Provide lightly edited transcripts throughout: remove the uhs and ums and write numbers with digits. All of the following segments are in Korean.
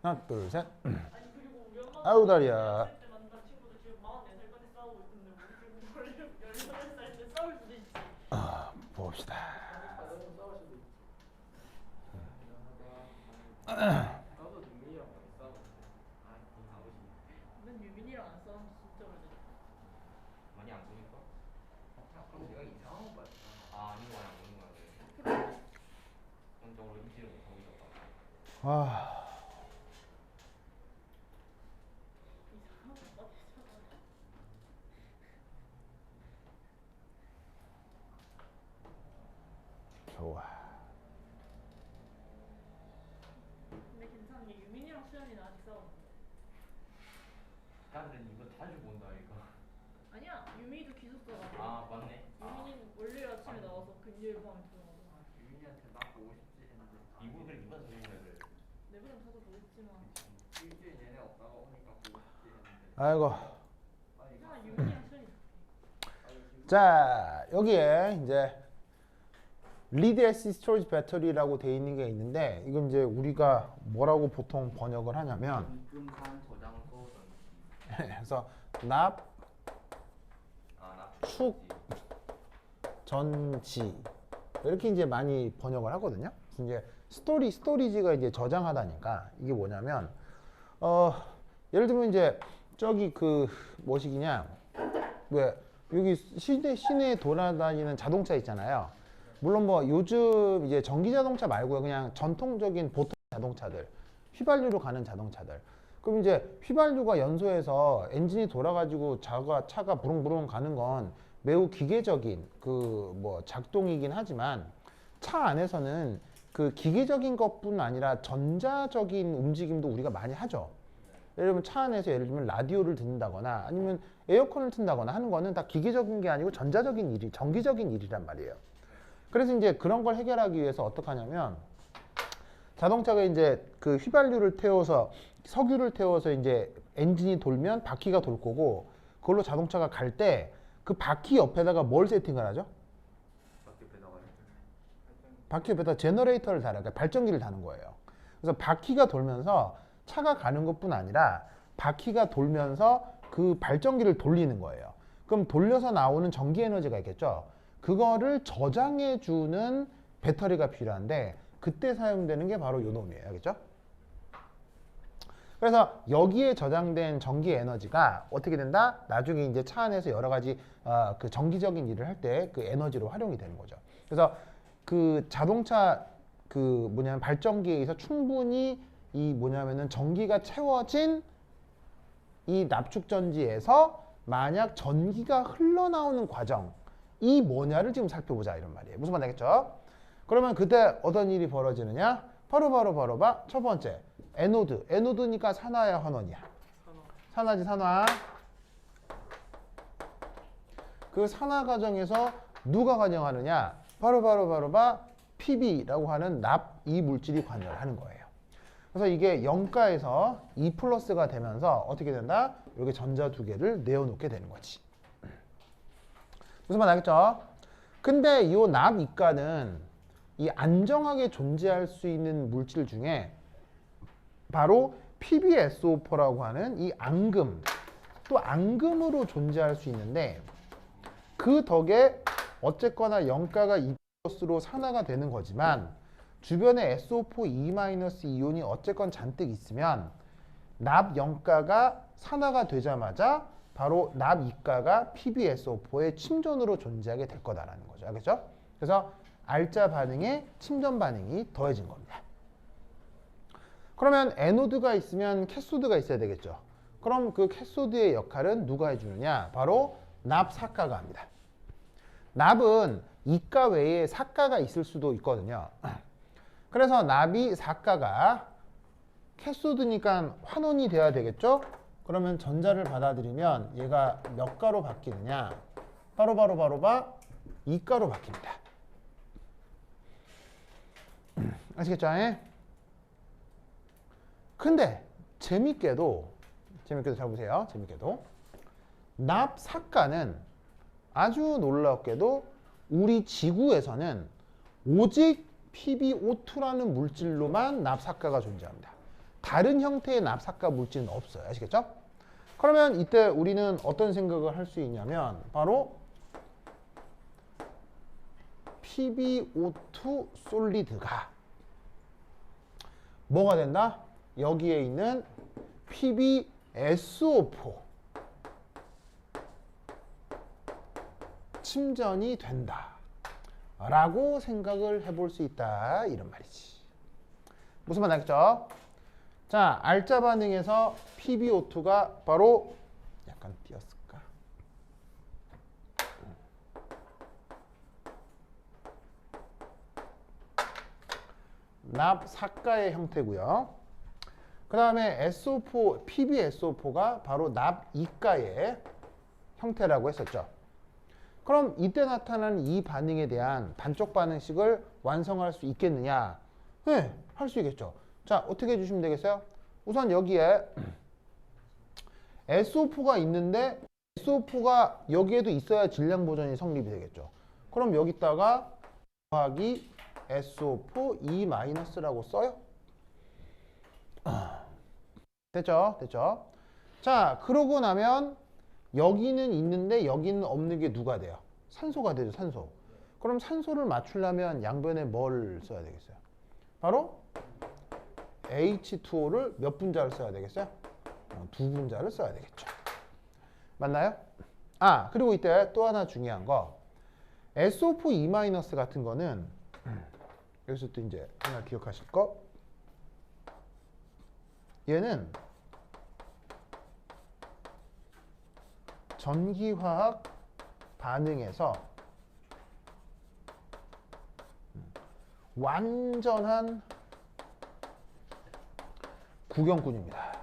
하나, 둘, 셋. 아니 그리고 우리 엄마가 아우, 다리야. 어렸을 때 만난 친구들 지금 44살까지 싸우고 있는데 우리 지금 18살 때 싸울 수도 있지. 봅시다. 나도 능민이랑 많이 싸웠는데 이 가보지 난 유민이랑 안 싸운 지 진짜 오래됐어. 많이 안 보니까? 그럼 내가 이상한 거 봤다. 아닌 거야 아닌 거야 그래. 전적으로 인지를 못하고 있었다. 아, 이상한 거 같아. 좋아. 근데 괜찮은 게 유민이랑 수연이는 아직 싸우는데. 다들 이거 자주 본다 이거. 아니야 유민이도 기숙사가. 아 맞네. 유민이는 월요일 아침에 나와서 금요일 밤에 들어가고. 유민이한테 나 보고 싶지 했는데 이분들이 이번 선생님들 내부는 찾아보겠지만. 일주일 내내 없다가 오니까 보고 싶지 했는데 아이고. 괜찮아 유민이랑 수연이. 자, 여기에 이제 리드 AC 스토리지 배터리라고 돼 있는 게 있는데, 이건 이제 우리가 뭐라고 보통 번역을 하냐면, 금산 저장 소전지 그래서 납, 아나 축, 전지 이렇게 이제 많이 번역을 하거든요. 그래서 이제 스토리지가 이제 저장하다니까 이게 뭐냐면, 예를 들면 이제 저기 그 뭐시기냐, 왜 여기 시내에 돌아다니는 자동차 있잖아요. 물론 뭐 요즘 이제 전기 자동차 말고요, 그냥 전통적인 보통 자동차들, 휘발유로 가는 자동차들. 그럼 이제 휘발유가 연소해서 엔진이 돌아가지고 차가 부릉부릉 가는 건 매우 기계적인 그 뭐 작동이긴 하지만, 차 안에서는 그 기계적인 것뿐 아니라 전자적인 움직임도 우리가 많이 하죠. 예를 들면 차 안에서 예를 들면 라디오를 듣는다거나 아니면 에어컨을 튼다거나 하는 거는 다 기계적인 게 아니고 전자적인 일이, 전기적인 일이란 말이에요. 그래서 이제 그런 걸 해결하기 위해서 어떻게 하냐면, 자동차가 이제 그 휘발유를 태워서, 석유를 태워서 이제 엔진이 돌면 바퀴가 돌 거고, 그걸로 자동차가 갈 때 그 바퀴 옆에다가 뭘 세팅을 하죠? 밖에 배나가요. 바퀴 옆에다 제너레이터를 달아요. 그러니까 발전기를 다는 거예요. 그래서 바퀴가 돌면서 차가 가는 것뿐 아니라 바퀴가 돌면서 그 발전기를 돌리는 거예요. 그럼 돌려서 나오는 전기 에너지가 있겠죠. 그거를 저장해 주는 배터리가 필요한데, 그때 사용되는 게 바로 요 놈이에요. 알겠죠? 그래서 여기에 저장된 전기 에너지가 어떻게 된다? 나중에 이제 차 안에서 여러 가지 그 전기적인 일을 할 때 그 에너지로 활용이 되는 거죠. 그래서 그 자동차 그 뭐냐면 발전기에 의해서 충분히 이 뭐냐면은 전기가 채워진 이 납축전지에서 만약 전기가 흘러나오는 과정이 뭐냐를 지금 살펴보자 이런 말이에요. 무슨 말 알겠죠? 그러면 그때 어떤 일이 벌어지느냐? 바로 첫 번째 에노드니까 산화야 환원이야. 산화지 산화. 그 산화 과정에서 누가 관여하느냐? 바로 PB라고 하는 납 이 물질이 관여를 하는 거예요. 그래서 이게 0가에서 2 플러스가 되면서 어떻게 된다? 여기 전자 두 개를 내어놓게 되는 거지. 무슨 말 알겠죠? 근데 이 납 이가는 이 안정하게 존재할 수 있는 물질 중에 바로 PbSO4라고 하는 이 앙금, 또 앙금으로 존재할 수 있는데, 그 덕에 어쨌거나 0가가 2+로 산화가 되는 거지만 주변에 SO4 2- 이온이 어쨌건 잔뜩 있으면 납 0가가 산화가 되자마자 바로 납 2가가 PbSO4의 침전으로 존재하게 될 거다라는 거죠. 알겠죠? 그래서 알자 반응에 침전 반응이 더해진 겁니다. 그러면 에노드가 있으면 캐소드가 있어야 되겠죠. 그럼 그 캐소드의 역할은 누가 해주느냐? 바로 납 사가가 합니다. 납은 이가 외에 사가가 있을 수도 있거든요. 그래서 납이 사가가 캐소드니까 환원이 돼야 되겠죠? 그러면 전자를 받아들이면 얘가 몇 가로 바뀌느냐? 바로 2가로 바뀝니다. 아시겠죠? 근데 재밌게도 잘 보세요. 재밌게도 납 사가는 아주 놀랍게도 우리 지구에서는 오직 PbO2라는 물질로만 납사가가 존재합니다. 다른 형태의 납삭과 물질은 없어요. 아시겠죠? 그러면 이때 우리는 어떤 생각을 할 수 있냐면 바로 PbO2 솔리드가 뭐가 된다? 여기에 있는 PbSO4 침전이 된다 라고 생각을 해볼 수 있다 이런 말이지. 무슨 말 알겠죠? 자, 알자 반응에서 PbO2가 바로 약간 띄었을까? 납삭가의 형태고요. 그 다음에 SO4, PbSO4가 바로 납이가의 형태라고 했었죠. 그럼 이때 나타나는 이 반응에 대한 반쪽 반응식을 완성할 수 있겠느냐? 네, 할 수 있겠죠. 자, 어떻게 해주시면 되겠어요? 우선 여기에 SO4가 있는데 SO4가 여기에도 있어야 질량 보존이 성립이 되겠죠. 그럼 여기다가 더하기 SO4 E-라고 써요. 됐죠? 됐죠? 자, 그러고 나면 여기는 있는데 여기는 없는 게 누가 돼요? 산소가 되죠, 산소. 그럼 산소를 맞추려면 양변에 뭘 써야 되겠어요? 바로 H2O를 몇 분자를 써야 되겠어요? 두 분자를 써야 되겠죠. 맞나요? 아, 그리고 이때 또 하나 중요한 거 SO4 E- 같은 거는 여기서 또 이제 하나 기억하실 거 얘는 전기화학 반응에서 완전한 구경꾼입니다.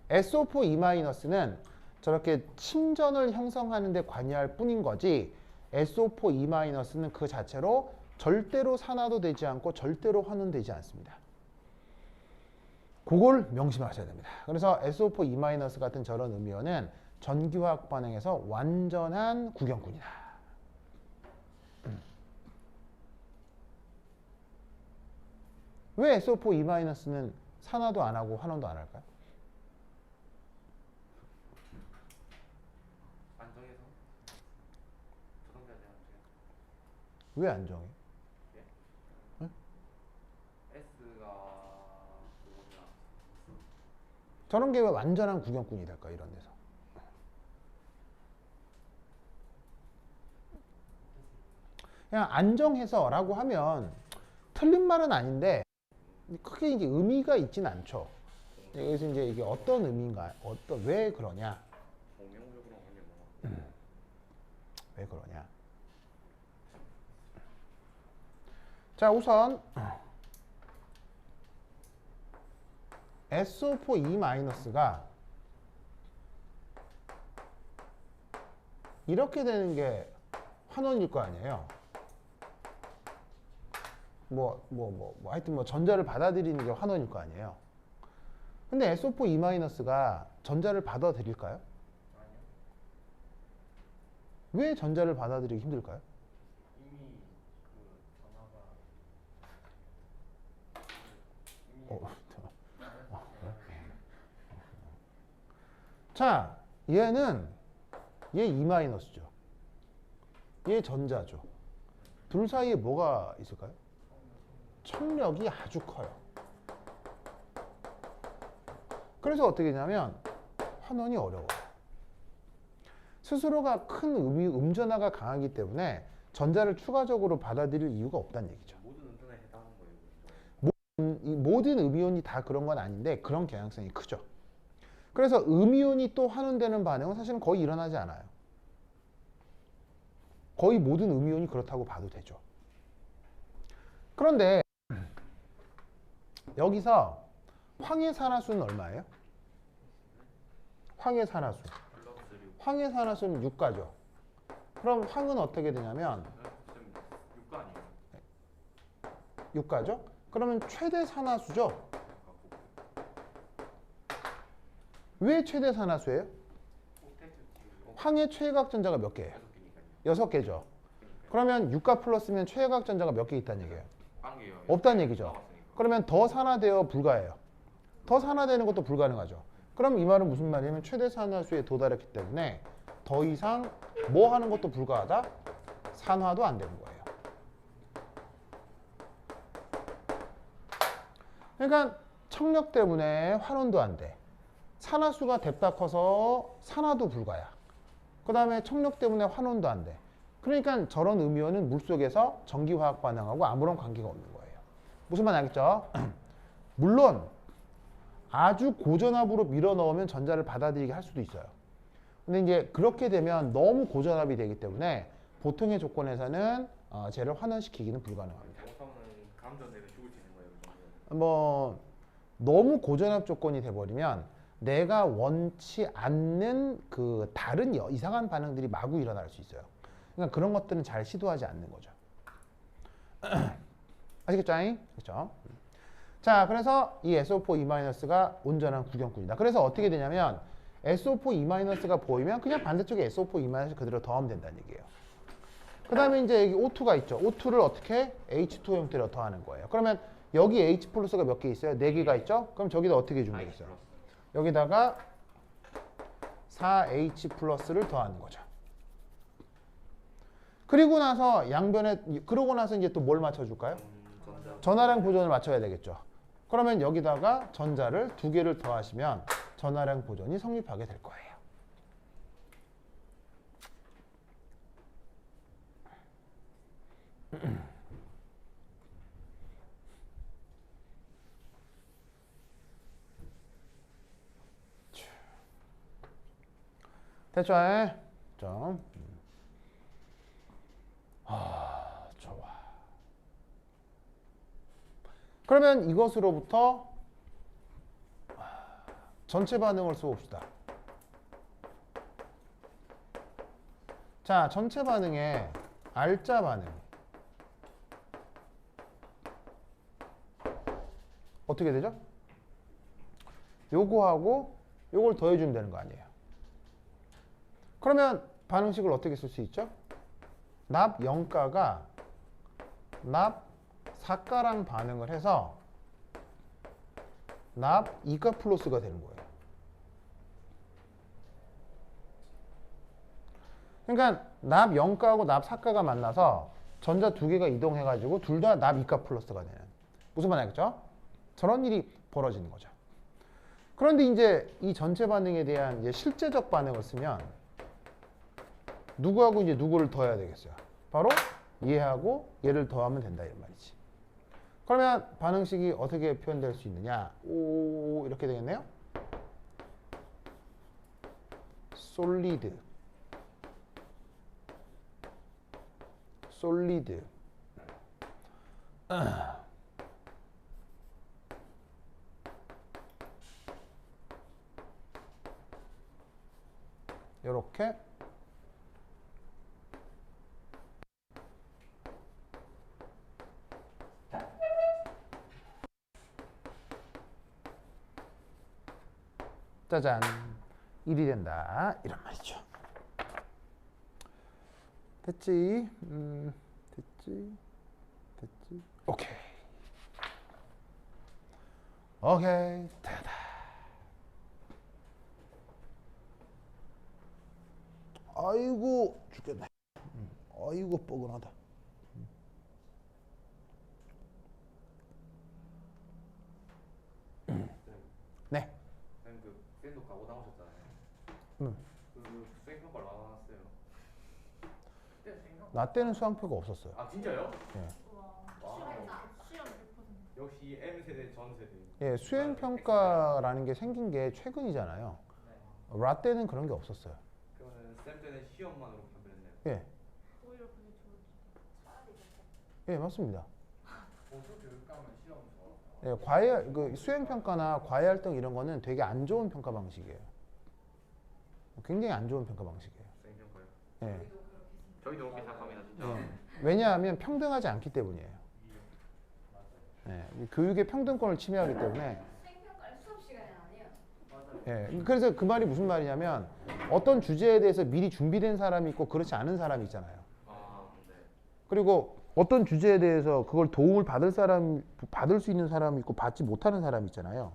SO4 E-는 저렇게 침전을 형성하는 데 관여할 뿐인 거지 SO4 E-는 그 자체로 절대로 산화도 되지 않고 절대로 환원되지 않습니다. 그걸 명심하셔야 됩니다. 그래서 SO4 E- 같은 저런 음이온은 전기화학 반응에서 완전한 구경꾼이다. 왜 SO4 E-는 산화도 안 하고 환원도 안 할까요? 안정해서 조성돼야 되는 왜 안 정해? S가 그거냐. 저런 게 왜 완전한 구경꾼이 될까 이런 데서? 그냥 안정해서라고 하면 틀린 말은 아닌데 크게 이게 의미가 있진 않죠. 여기서 이제 이게 어떤 의미인가, 왜 그러냐, 공명적으로 하는 뭐. 왜 그러냐. 자, 우선 SO4 E-가 이렇게 되는 게 환원일 거 아니에요. 하여튼 뭐 전자를 받아들이는 게 환원일 거 아니에요. 근데 SO4 E-가 전자를 받아들일까요? 아니요. 왜 전자를 받아들이기 힘들까요? 이미 그 전화가 자, 얘는 얘 E-죠. 얘 전자죠. 둘 사이에 뭐가 있을까요? 청력이 아주 커요. 그래서 어떻게 되냐면 환원이 어려워요. 스스로가 큰 음전하가 강하기 때문에 전자를 추가적으로 받아들일 이유가 없다는 얘기죠. 모든 운전에 해당하는 거예요. 이 모든 음이온이 다 그런 건 아닌데 그런 경향성이 크죠. 그래서 음이온이 또 환원되는 반응은 사실은 거의 일어나지 않아요. 거의 모든 음이온이 그렇다고 봐도 되죠. 그런데 여기서 황해산화수는 얼마예요? 황해산화수. 플러스 6. 황해산화수는 6가죠. 그럼 황은 어떻게 되냐면 6가 아니에요. 6가죠. 그러면 최대 산화수죠. 왜 최대 산화수예요? 황의 최외각 전자가 몇 개예요? 6개죠. 그러면 6가 플러스면 최외각 전자가 몇 개 있다는 얘기예요? 없다는 얘기죠. 그러면 더 산화되어 불가해요. 더 산화되는 것도 불가능하죠. 그럼 이 말은 무슨 말이냐면 최대 산화수에 도달했기 때문에 더 이상 뭐 하는 것도 불가하다? 산화도 안 되는 거예요. 그러니까 청력 때문에 환원도 안 돼. 산화수가 뎁다 커서 산화도 불가야. 그 다음에 청력 때문에 환원도 안 돼. 그러니까 저런 음이온은 물속에서 전기화학 반응하고 아무런 관계가 없는 거예요. 무슨 말 알겠죠? 물론 아주 고전압으로 밀어 넣으면 전자를 받아들이게 할 수도 있어요. 근데 이제 그렇게 되면 너무 고전압이 되기 때문에 보통의 조건에서는 쟤를 환원시키기는 불가능합니다. 잘못하면 감전되면 죽을 수 있는 거예요. 그 정도는. 뭐 너무 고전압 조건이 돼버리면 내가 원치 않는 그 다른 이상한 반응들이 마구 일어날 수 있어요. 그러니까 그런 것들은 잘 시도하지 않는 거죠. 아시겠죠? 그렇죠? 자, 그래서 이 SO4E-가 온전한 구경꾼이다. 그래서 어떻게 되냐면 SO4E-가 보이면 그냥 반대쪽에 SO4E- 그대로 더하면 된다는 얘기예요. 그 다음에 이제 여기 O2가 있죠. O2를 어떻게 H2 형태로 더하는 거예요. 그러면 여기 H 플러스가 몇 개 있어요? 4개가 있죠? 그럼 저기다 어떻게 주면 되겠어요? 여기다가 4H 플러스를 더하는 거죠. 그리고 나서 그러고 나서 이제 또 뭘 맞춰줄까요? 전하량 보존을 맞춰야 되겠죠. 그러면 여기다가 전자를 2개를 더하시면 전하량 보존이 성립하게 될 거예요. 됐죠? 좀. 좋아. 그러면 이것으로부터 전체 반응을 써봅시다. 자, 전체 반응의 R자 반응. 어떻게 되죠? 요거하고 요걸 더해주면 되는 거 아니에요. 그러면 반응식을 어떻게 쓸 수 있죠? 납 0가가 납 4가랑 반응을 해서 납 2가 플러스가 되는 거예요. 그러니까 납 0가하고 납 4가가 만나서 전자 2개가 이동해가지고 둘 다 납 2가 플러스가 되는. 무슨 말 알겠죠? 저런 일이 벌어지는 거죠. 그런데 이제 이 전체 반응에 대한 이제 실제적 반응을 쓰면 누구하고 이제 누구를 더해야 되겠어요? 바로 얘하고 얘를 더하면 된다 이런 말이지. 그러면 반응식이 어떻게 표현될 수 있느냐? 오, 이렇게 되겠네요. 솔리드 이렇게 짜잔 1이 된다 이런 말이죠. 됐지? 됐지? 오케이 됐다. 아이고 죽겠네. 아이고 뻐근하다. 네. 선생님 그 쌤도 가고 나오셨잖아요. 음. 그 수행 평가를 받아놨어요. 나 때는 수강표가 없었어요. 아 진짜요? 예. 와, 시험 100%. 역시 M 세대 전 세대. 예, 수행 평가라는 게 생긴 게 최근이잖아요. 라 때는 그런 게 없었어요. 그러면 쌤 때는 시험만으로 판별했네요. 예, 오히려 그게 좋을지. 예, 맞습니다. 보수 교육감은 시험 더. 예, 과외 그 수행 평가나 과외 활동 이런 거는 되게 안 좋은 평가 방식이에요. 굉장히 안 좋은 평가 방식이에요. 수행 평가요? 예. 저희도 그렇게 생각합니다 진짜. 예. 왜냐하면 평등하지 않기 때문이에요. 예, 이 교육의 평등권을 침해하기 때문에. 수행평가를 수업 시간에 안 해요. 예, 그래서 그 말이 무슨 말이냐면 어떤 주제에 대해서 미리 준비된 사람이 있고 그렇지 않은 사람이 있잖아요. 아 네. 그리고 어떤 주제에 대해서 그걸 도움을 받을 수 있는 사람이 있고 받지 못하는 사람이 있잖아요.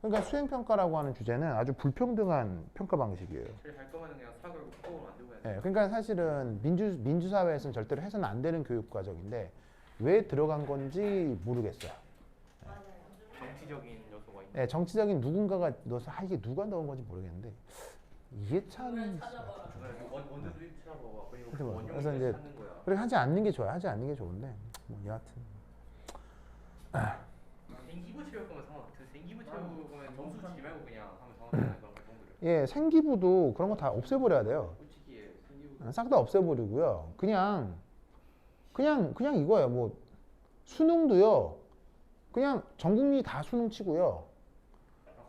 그러니까 수행평가라고 하는 주제는 아주 불평등한 평가 방식이에요. 제일 할 거면 그냥 수학을 꼭 만들고 해야 돼. 예, 그러니까 사실은 민주사회에서는 절대로 해서는 안 되는 교육 과정인데 왜 들어간 건지 모르겠어요. 맞아요. 정치적인 요소가 있는. 예, 정치적인 누군가가 넣어서 이게 누가 넣은 건지 모르겠는데 이게 참 원자도 입찰하고 그리고 그래서 원용을 그래서 이제 찾는 거야. 그렇게 하지 않는 게 좋아요. 하지 않는 게 좋은데 뭐 여하튼 생기부 채울 거면 상관없어. 생기부 채울 거면 점수 주지 말고 그냥 하면 상관없는 그런 활동들을. 예, 생기부도 그런 거 다 없애버려야 돼요. 솔직히 생기부 싹 다 없애버리고요. 그냥 이거예요. 뭐 수능도요. 그냥 전 국민이 다 수능 치고요.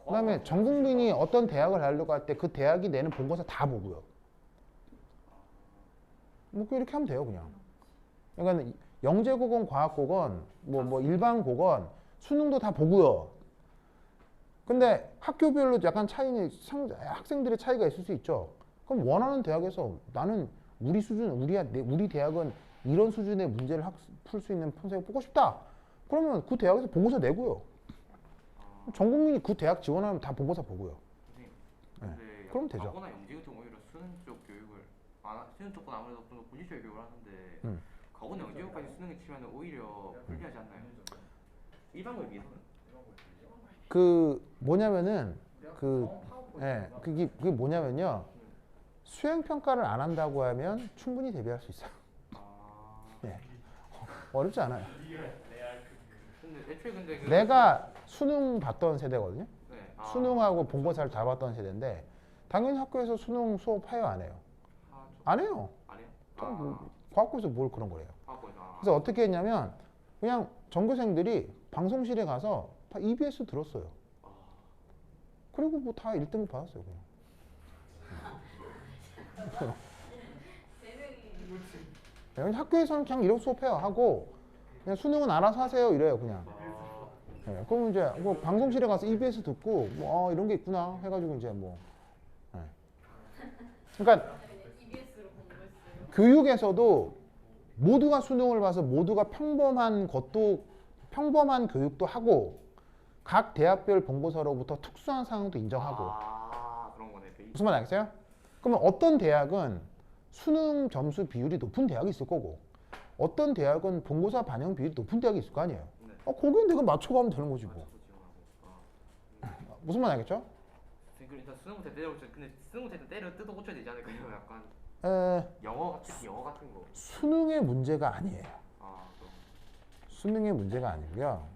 그다음에 전 국민이 어떤 대학을 가려고 할 때 그 대학이 내는 본고사 다 보고요. 뭐 이렇게 하면 돼요, 그냥. 그러니까 영재국어, 과학국어, 뭐 일반 국어, 수능도 다 보고요. 근데 학교별로 약간 학생들의 차이가 있을 수 있죠. 그럼 원하는 대학에서 나는 우리 대학은 이런 수준의 문제를 풀 수 있는 선생을 뽑고 싶다. 그러면 그 대학에서 본고사 내고요. 전 국민이 그 대학 지원하면 다 본고사 보고요. 선생님. 네, 근데 그럼 되죠. 과거나 영재 같은 오히려 수능 쪽 교육을 수능 쪽은 아무래도 좀 더 본질적인 교육을 하는데 과거나 영재까지 수능을 치면 오히려 불리하지 않나요? 일반고에 비해서는? 그 뭐냐면은 그게 뭐냐면요. 수행 평가를 안 한다고 하면 충분히 대비할 수 있어요. 네. 어렵지 않아요. 근데 애초에 근데 내가 수능 봤던 세대거든요. 네. 수능하고 본고사를 다 봤던 세대인데 당연히 학교에서 수능 수업 해요, 안 해요? 안 해요. 안 해요? 과학고에서 뭘 그런 거래요. 과거에서 그래서 어떻게 했냐면 그냥 전교생들이 방송실에 가서 다 EBS 들었어요. 그리고 뭐 다 1등급 받았어요, 그냥. 그냥 학교에서는 그냥 이런 수업해요 하고 그냥 수능은 알아서 하세요 이래요 그냥. 네, 그럼 이제 뭐 방송실에 가서 EBS 듣고 뭐 이런 게 있구나 해가지고 이제 뭐. 네. 그러니까 EBS로 공부했어요. 교육에서도 모두가 수능을 봐서 모두가 평범한 교육도 하고 각 대학별 본고사로부터 특수한 상황도 인정하고. 그런 거네. 무슨 말 알겠어요? 그러면 어떤 대학은 수능 점수 비율이 높은 대학이 있을 거고 어떤 대학은 본고사 반영 비율이 높은 대학이 있을 거 아니에요. 네. 거기는 내가 맞춰가면 되는 거지 뭐. 무슨 말 알겠죠? 일단 수능부터 때려고쳐. 근데 수능부터 때려 뜯어 고쳐야 되지 않을까요? 약간 에, 특히 영어 같은 거. 수능의 문제가 아니에요. 그럼 수능의 문제가 아니고요.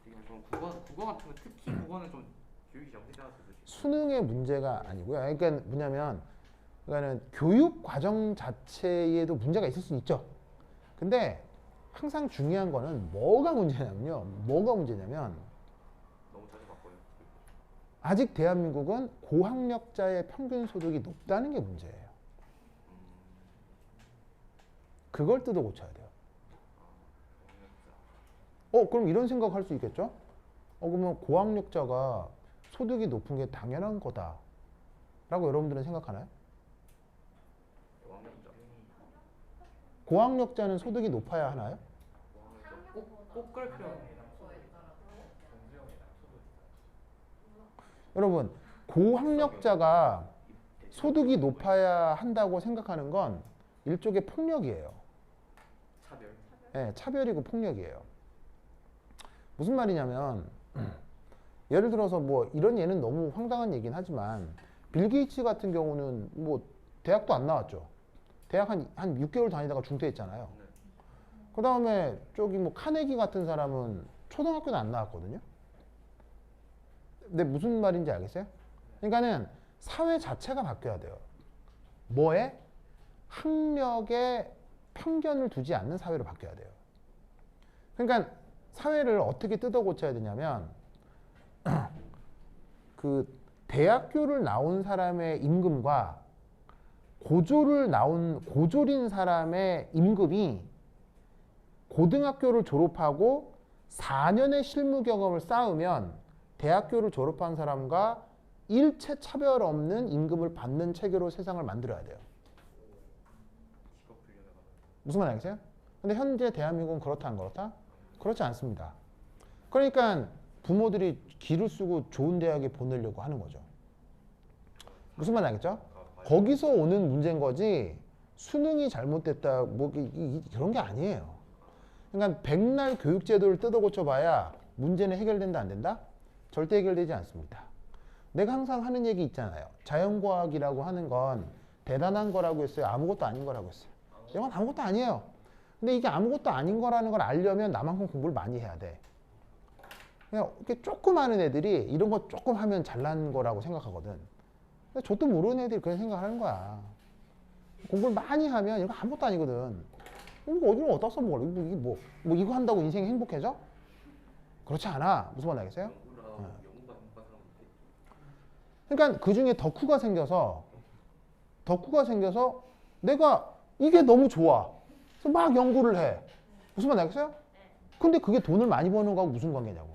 이건 좀 국어 같은 거 특히 국어는 좀 교육이 잘못되지 않았어요. 수능의 문제가 아니고요. 그러니까 뭐냐면 그러니까는 교육 과정 자체에도 문제가 있을 수 있죠. 근데 항상 중요한 거는 뭐가 문제냐면 너무 자주 바꿔요. 아직 대한민국은 고학력자의 평균 소득이 높다는 게 문제예요. 그걸 뜯어 고쳐야 돼요. 그럼 이런 생각할 수 있겠죠? 그러면 고학력자가 소득이 높은 게 당연한 거다. 라고 여러분들은 생각하나요? 고학력자는 소득이 높아야 하나요? 꼭 그럴 필요 없네. 여러분, 고학력자가 소득이 높아야 한다고 생각하는 건 일종의 폭력이에요. 차별. 네, 차별이고 폭력이에요. 무슨 말이냐면 예를 들어서 뭐 이런 예는 너무 황당한 얘기긴 하지만 빌 게이츠 같은 경우는 뭐 대학도 안 나왔죠. 대학 한 6개월 다니다가 중퇴했잖아요. 네. 그 다음에 저기 뭐 카네기 같은 사람은 초등학교도 안 나왔거든요. 근데 무슨 말인지 알겠어요? 그러니까는 사회 자체가 바뀌어야 돼요. 뭐에? 학력에 편견을 두지 않는 사회로 바뀌어야 돼요. 그러니까 사회를 어떻게 뜯어 고쳐야 되냐면 그 대학교를 나온 사람의 임금과 고졸인 사람의 임금이 고등학교를 졸업하고 4년의 실무 경험을 쌓으면 대학교를 졸업한 사람과 일체 차별 없는 임금을 받는 체계로 세상을 만들어야 돼요. 직업 분리가 무슨 말 알겠어요? 근데 현재 대한민국은 그렇다 안 그렇다? 그렇지 않습니다. 그러니까 부모들이 기를 쓰고 좋은 대학에 보내려고 하는 거죠. 무슨 말 알겠죠? 거기서 오는 문제인 거지 수능이 잘못됐다 뭐 그런 게 아니에요. 그러니까 백날 교육제도를 뜯어 고쳐봐야 문제는 해결된다 안 된다? 절대 해결되지 않습니다. 내가 항상 하는 얘기 있잖아요. 자연과학이라고 하는 건 대단한 거라고 했어요. 아무것도 아닌 거라고 했어요. 이건 아무것도 아니에요. 근데 이게 아무것도 아닌 거라는 걸 알려면 나만큼 공부를 많이 해야 돼. 그냥 이렇게 조금 하는 애들이 이런 거 조금 하면 잘난 거라고 생각하거든. 근데 저도 모르는 애들이 그런 생각하는 거야. 공부를 많이 하면 이거 아무것도 아니거든. 이거 어디로 어디다 써먹어? 이게 뭐 이거 한다고 인생이 행복해져? 그렇지 않아. 무슨 말 알겠어요? 그러니까 그 중에 덕후가 생겨서 내가 이게 너무 좋아. 그래서 막 연구를 해. 무슨 말 알겠어요? 근데 그게 돈을 많이 버는 거하고 무슨 관계냐고.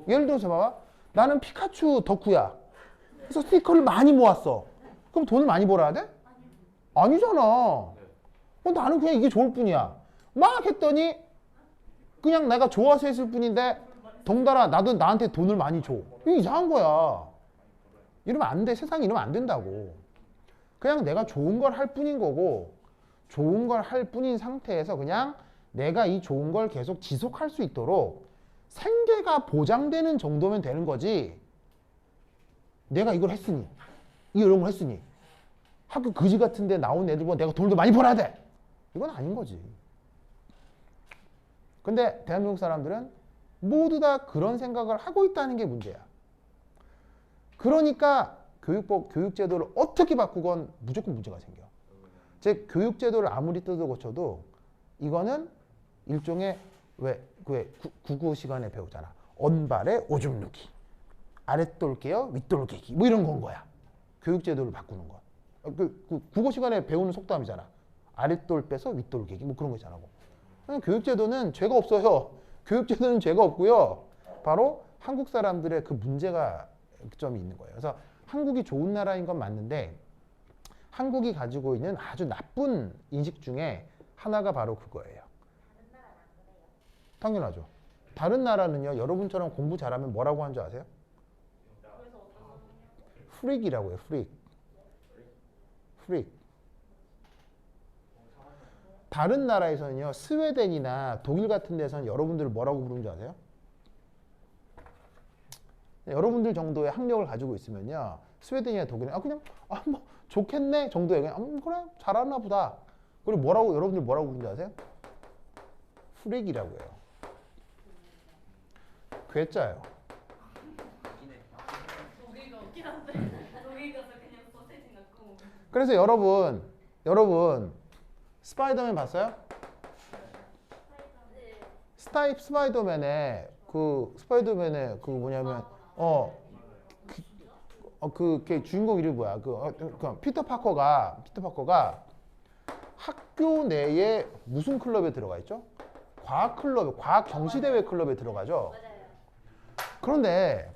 예를 들어서 봐봐. 나는 피카츄 덕후야. 그래서 스티커를 많이 모았어. 그럼 돈을 많이 벌어야 돼? 아니잖아. 나는 그냥 이게 좋을 뿐이야. 막 했더니 그냥 내가 좋아서 했을 뿐인데 덩달아 나도 나한테 돈을 많이 줘. 이게 이상한 거야. 이러면 안 돼. 세상이 이러면 안 된다고. 그냥 내가 좋은 걸 할 뿐인 거고 좋은 걸 할 뿐인 상태에서 그냥 내가 이 좋은 걸 계속 지속할 수 있도록 생계가 보장되는 정도면 되는 거지. 내가 이걸 했으니 이런 걸 했으니 학교 거지 같은 데 나온 애들보다 내가 돈을 더 많이 벌어야 돼. 이건 아닌 거지. 근데 대한민국 사람들은 모두 다 그런 생각을 하고 있다는 게 문제야. 그러니까 교육제도를 어떻게 바꾸건 무조건 문제가 생겨. 즉 교육제도를 아무리 뜯어 고쳐도 이거는 일종의 왜 국어 시간에 배우잖아. 언발에 오줌 누기, 아랫돌 깨어 윗돌 깨기 뭐 이런 건 거야. 교육제도를 바꾸는 거. 국어 시간에 배우는 속담이잖아. 아랫돌 빼서 윗돌 깨기 뭐 그런 거잖아. 교육제도는 죄가 없어요. 교육제도는 죄가 없고요. 바로 한국 사람들의 그 문제가 점이 있는 거예요. 그래서 한국이 좋은 나라인 건 맞는데 한국이 가지고 있는 아주 나쁜 인식 중에 하나가 바로 그거예요. 당연하죠. 다른 나라는요. 여러분처럼 공부 잘하면 뭐라고 하는 줄 아세요? 프릭이라고 해요. 프릭. 다른 나라에서는요. 스웨덴이나 독일 같은 데서는 여러분들을 뭐라고 부르는 줄 아세요? 여러분들 정도의 학력을 가지고 있으면요. 스웨덴이나 독일은 그냥 뭐 좋겠네 정도에 그냥 그래 잘하나 보다. 그리고 여러분들 뭐라고 부르는 줄 아세요? 프릭이라고 해요. 괴짜예요. 독일가 웃긴 한데 독일 가서 그냥 소세지 넣고. 그래서 여러분 스파이더맨 봤어요? 스파이더맨의 그 뭐냐면 걔 주인공 이름이 뭐야? 피터 파커가 학교 내에 무슨 클럽에 들어가 있죠? 과학 경시대회 클럽에 들어가죠. 그런데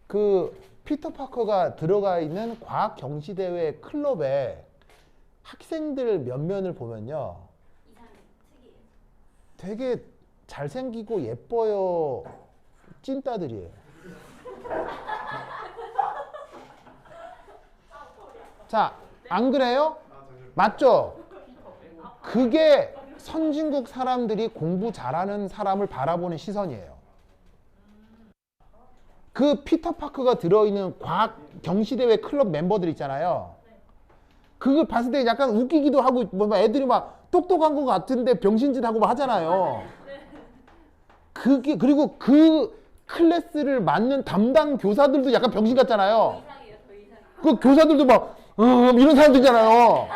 그 피터 파커가 들어가 있는 과학 경시대회 클럽에 학생들 면면을 보면요. 되게 잘생기고 예뻐요. 찐따들이에요. 자, 안 그래요? 맞죠? 그게 선진국 사람들이 공부 잘하는 사람을 바라보는 시선이에요. 그 피터 파커가 들어있는 과학 경시대회 클럽 멤버들 있잖아요. 그걸 봤을 때 약간 웃기기도 하고 뭐 애들이 막 똑똑한 것 같은데 병신짓 하고 막 하잖아요. 그리고 그 클래스를 맡는 담당 교사들도 약간 병신 같잖아요. 그 교사들도 막 이런 사람들이잖아요.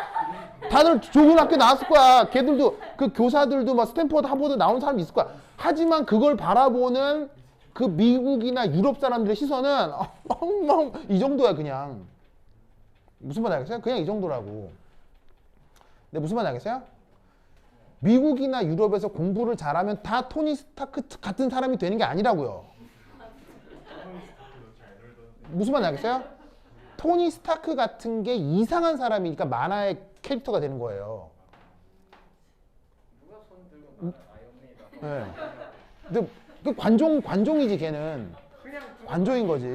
다들 좋은 학교 나왔을 거야. 걔들도 그 교사들도 막 스탠퍼드 하버드 나온 사람이 있을 거야. 하지만 그걸 바라보는 그 미국이나 유럽 사람들의 시선은 이 정도야 그냥. 무슨 말 알겠어요? 그냥 이 정도라고. 근데 무슨 말 알겠어요? 미국이나 유럽에서 공부를 잘하면 다 토니 스타크 같은 사람이 되는 게 아니라고요. 무슨 말 알겠어요? 토니 스타크 같은 게 이상한 사람이니까 만화의 캐릭터가 되는 거예요. 예. 근데 그 관종이지 걔는. 관종인 거지.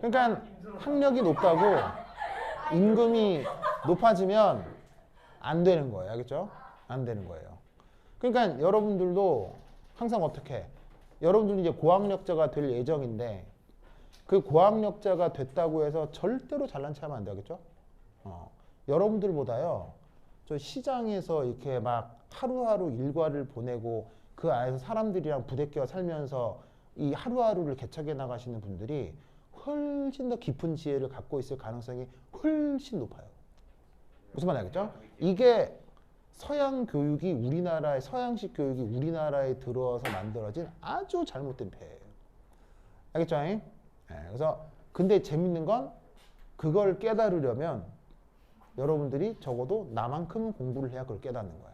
그러니까 학력이 높다고 임금이 높아지면 안 되는 거예요. 알겠죠? 안 되는 거예요. 그러니까 여러분들도 항상 어떻게 해? 여러분들은 이제 고학력자가 될 예정인데 그 고학력자가 됐다고 해서 절대로 잘난 체하면 안 되겠죠? 여러분들보다요. 저 시장에서 이렇게 막 하루하루 일과를 보내고 그 안에서 사람들이랑 부대껴 살면서 이 하루하루를 개척해 나가시는 분들이 훨씬 더 깊은 지혜를 갖고 있을 가능성이 훨씬 높아요. 무슨 말인지 알겠죠? 이게 서양 교육이 우리나라의 서양식 교육이 우리나라에 들어와서 만들어진 아주 잘못된 폐예요. 알겠죠? 네, 그래서 근데 재밌는 건 그걸 깨달으려면 여러분들이 적어도 나만큼은 공부를 해야 그걸 깨닫는 거예요.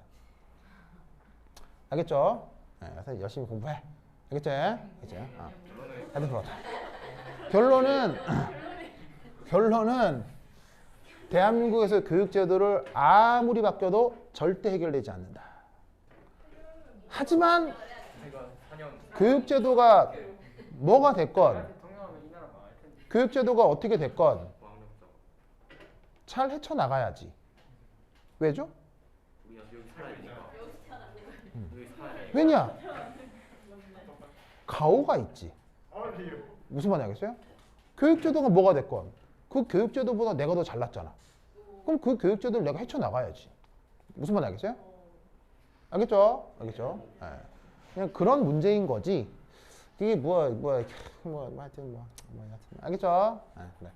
알겠죠? 네, 그래서 열심히 공부해. 알겠죠? 알겠죠? 하여튼 그렇다. 결론은 대한민국에서 교육제도를 아무리 바뀌어도 절대 해결되지 않는다. 하지만 교육제도가 뭐가 됐건 교육제도가 어떻게 됐건 잘 헤쳐나가야지. 왜죠? 왜냐? 가오가 있지. 무슨 말인지 알겠어요? 교육제도가 뭐가 됐건 그 교육제도보다 내가 더 잘났잖아. 그럼 그 교육제도를 내가 헤쳐나가야지. 무슨 말인지 알겠어요? 알겠죠? 알겠죠? 네. 그냥 그런 문제인 거지. 이게 하여튼 알겠죠? 네, 그래.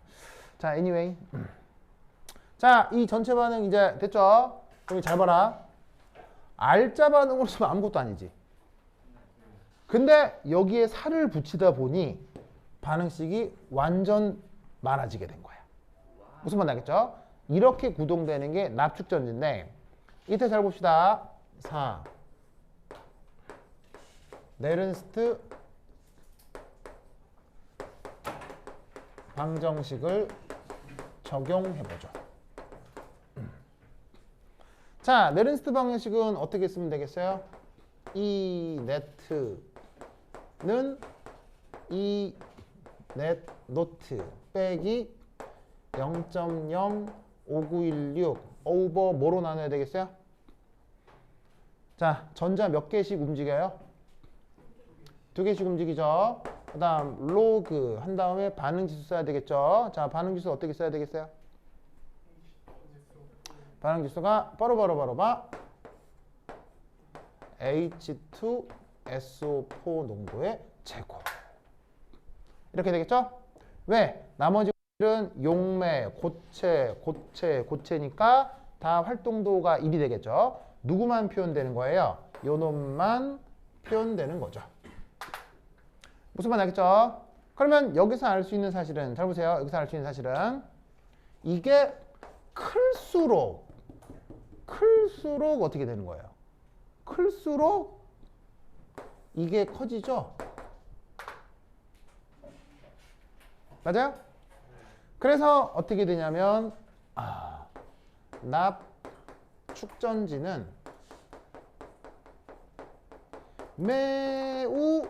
자, anyway. 자, 이 전체 반응 이제 됐죠? 그럼 잘 봐라. 알짜 반응으로 쓰면 아무것도 아니지. 근데 여기에 살을 붙이다 보니 반응식이 완전 많아지게 된 거야. 무슨 말인지 알겠죠? 이렇게 구동되는 게 납축전지인데 이때 잘 봅시다. 4. 네른스트 방정식을 적용해보죠. 자, 네른스트 방정식은 어떻게 쓰면 되겠어요? 이 네트는 이 넷 노트 빼기 0.05916 오버 뭐로 나눠야 되겠어요? 자, 전자 몇 개씩 움직여요? 2개씩 움직이죠. 그 다음 로그 한 다음에 반응지수 써야 되겠죠. 자, 반응지수 어떻게 써야 되겠어요? 반응지수가 바로 H2SO4 농도의 제곱. 이렇게 되겠죠? 왜? 나머지들은 용매, 고체니까 다 활동도가 1이 되겠죠. 누구만 표현되는 거예요? 요 놈만 표현되는 거죠. 무슨 말 알겠죠? 그러면 여기서 알 수 있는 사실은 잘 보세요. 여기서 알 수 있는 사실은 이게 클수록 어떻게 되는 거예요? 클수록 이게 커지죠? 맞아요? 그래서 어떻게 되냐면 납축전지는 매우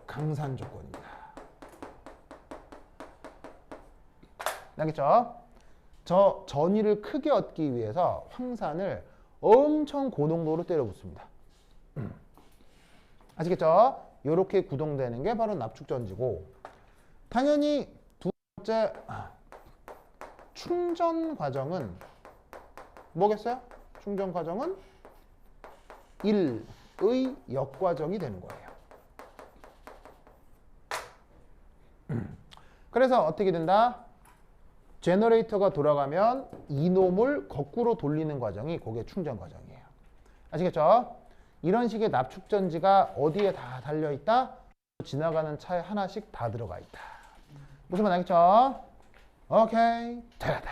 강산 조건입니다. 알겠죠? 저 전위를 크게 얻기 위해서 황산을 엄청 고농도로 때려 붓습니다. 아시겠죠? 이렇게 구동되는 게 바로 납축전지고, 당연히 두 번째 충전 과정은 뭐겠어요? 충전 과정은 1의 역과정이 되는 거예요. 그래서 어떻게 된다? 제너레이터가 돌아가면 이놈을 거꾸로 돌리는 과정이 그게 충전 과정이에요. 아시겠죠? 이런 식의 납축전지가 어디에 다 달려있다? 지나가는 차에 하나씩 다 들어가 있다. 무슨 말 알겠죠? 오케이. 잘했다.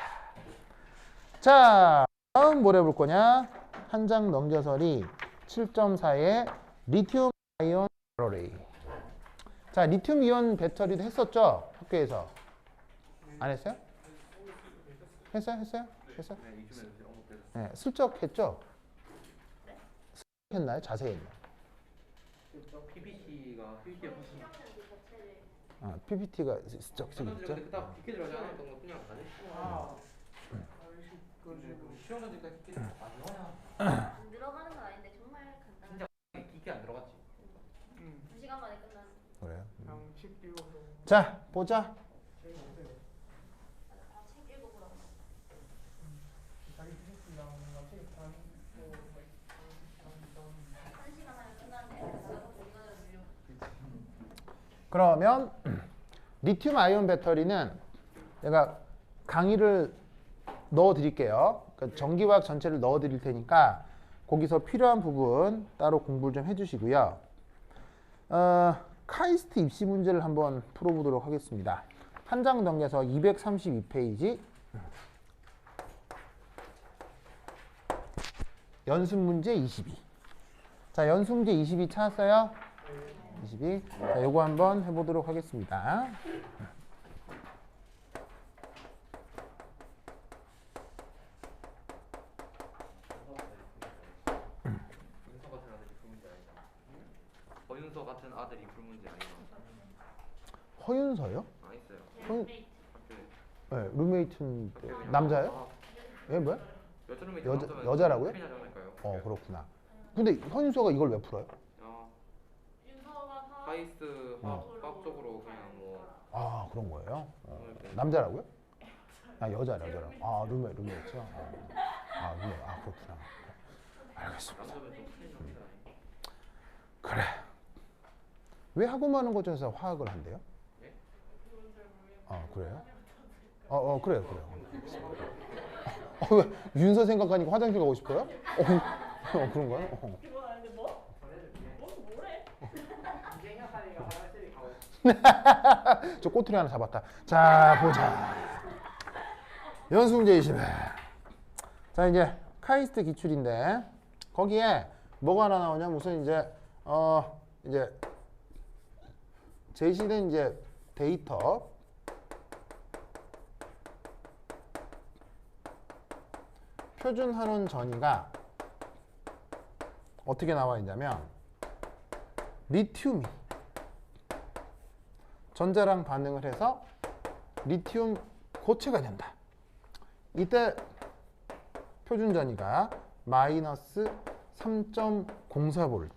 자, 다음 뭘 해볼 거냐? 한 장 넘겨서리 7.4의 리튬 아이온 배터리. 자, 리튬 이온 배터리도 했었죠? 학교에서. 안 했어요? 했어요? 했어요? 했어요? 네, 이주면 이제 언급돼서 네, 슬쩍 했죠? 슬쩍 했나요? 자세히 했나요? PPT가 훨씬 PPT가 슬쩍 저는 했죠? 근데 그닥 깊게 들어가지 않았던 거 그냥 안 했고 근데 그 시험은 그냥 깊게 안 넣어야 안 들어가는 건 아닌데 정말 간단한. 깊게 안 들어갔지 2시간 만에 끝난. 그래요? 양식 비용으로 자, 보자. 제일 못해요. 책 읽어보라고. 자기 피니스랑 책 단, 뭐, 1시간 만에 끝났는데 나도 이거는 무료. 그러면 리튬 아이온 배터리는 내가 강의를 넣어 드릴게요. 그러니까 전기화학 전체를 넣어 드릴 테니까 거기서 필요한 부분 따로 공부를 좀 해주시고요. 카이스트 입시 문제를 한번 풀어보도록 하겠습니다. 한 장 넘겨서 232페이지 연습 문제 22. 자, 연습 문제 22 찾았어요? 22. 자, 요거 한번 해보도록 하겠습니다. 윤서 같은 아들이 불문제 아니다. 허윤서요? 아 있어요. 룸메이트. 학교에 네, 룸메이트는 남자예요? 예, 뭐야? 여자룸이 여자라고요? 큰일 나지 않을까요? 그렇구나. 근데 허윤서가 이걸 왜 풀어요? 윤서가 사이스 화학 쪽으로 그냥 뭐 그런 거예요? 이렇게 남자라고요? 여자라고. 룸메이트요? 룸메. 그렇구나. 알겠습니다. 남자면 좀 큰일 납니다. 그래. 왜 하고 많은 것 중에서 화학을 한대요? 예? 그래요? 그래요. 왜 윤서 생각하니까 화장실 가고 싶어요? 그런가요? 그건 아닌데 뭐? 뭐래? 이쟁여사리가 화장실에 가고 저 꼬투리 하나 잡았다. 자, 보자. 연수 문제 20. 자, 이제 카이스트 기출인데 거기에 뭐가 하나 나오냐면 우선 이제 제시된 이제 데이터 표준 한원 전이가 어떻게 나와 있냐면 리튬이 전자랑 반응을 해서 리튬 고체가 된다. 이때 표준 전이가 마이너스 3.04V.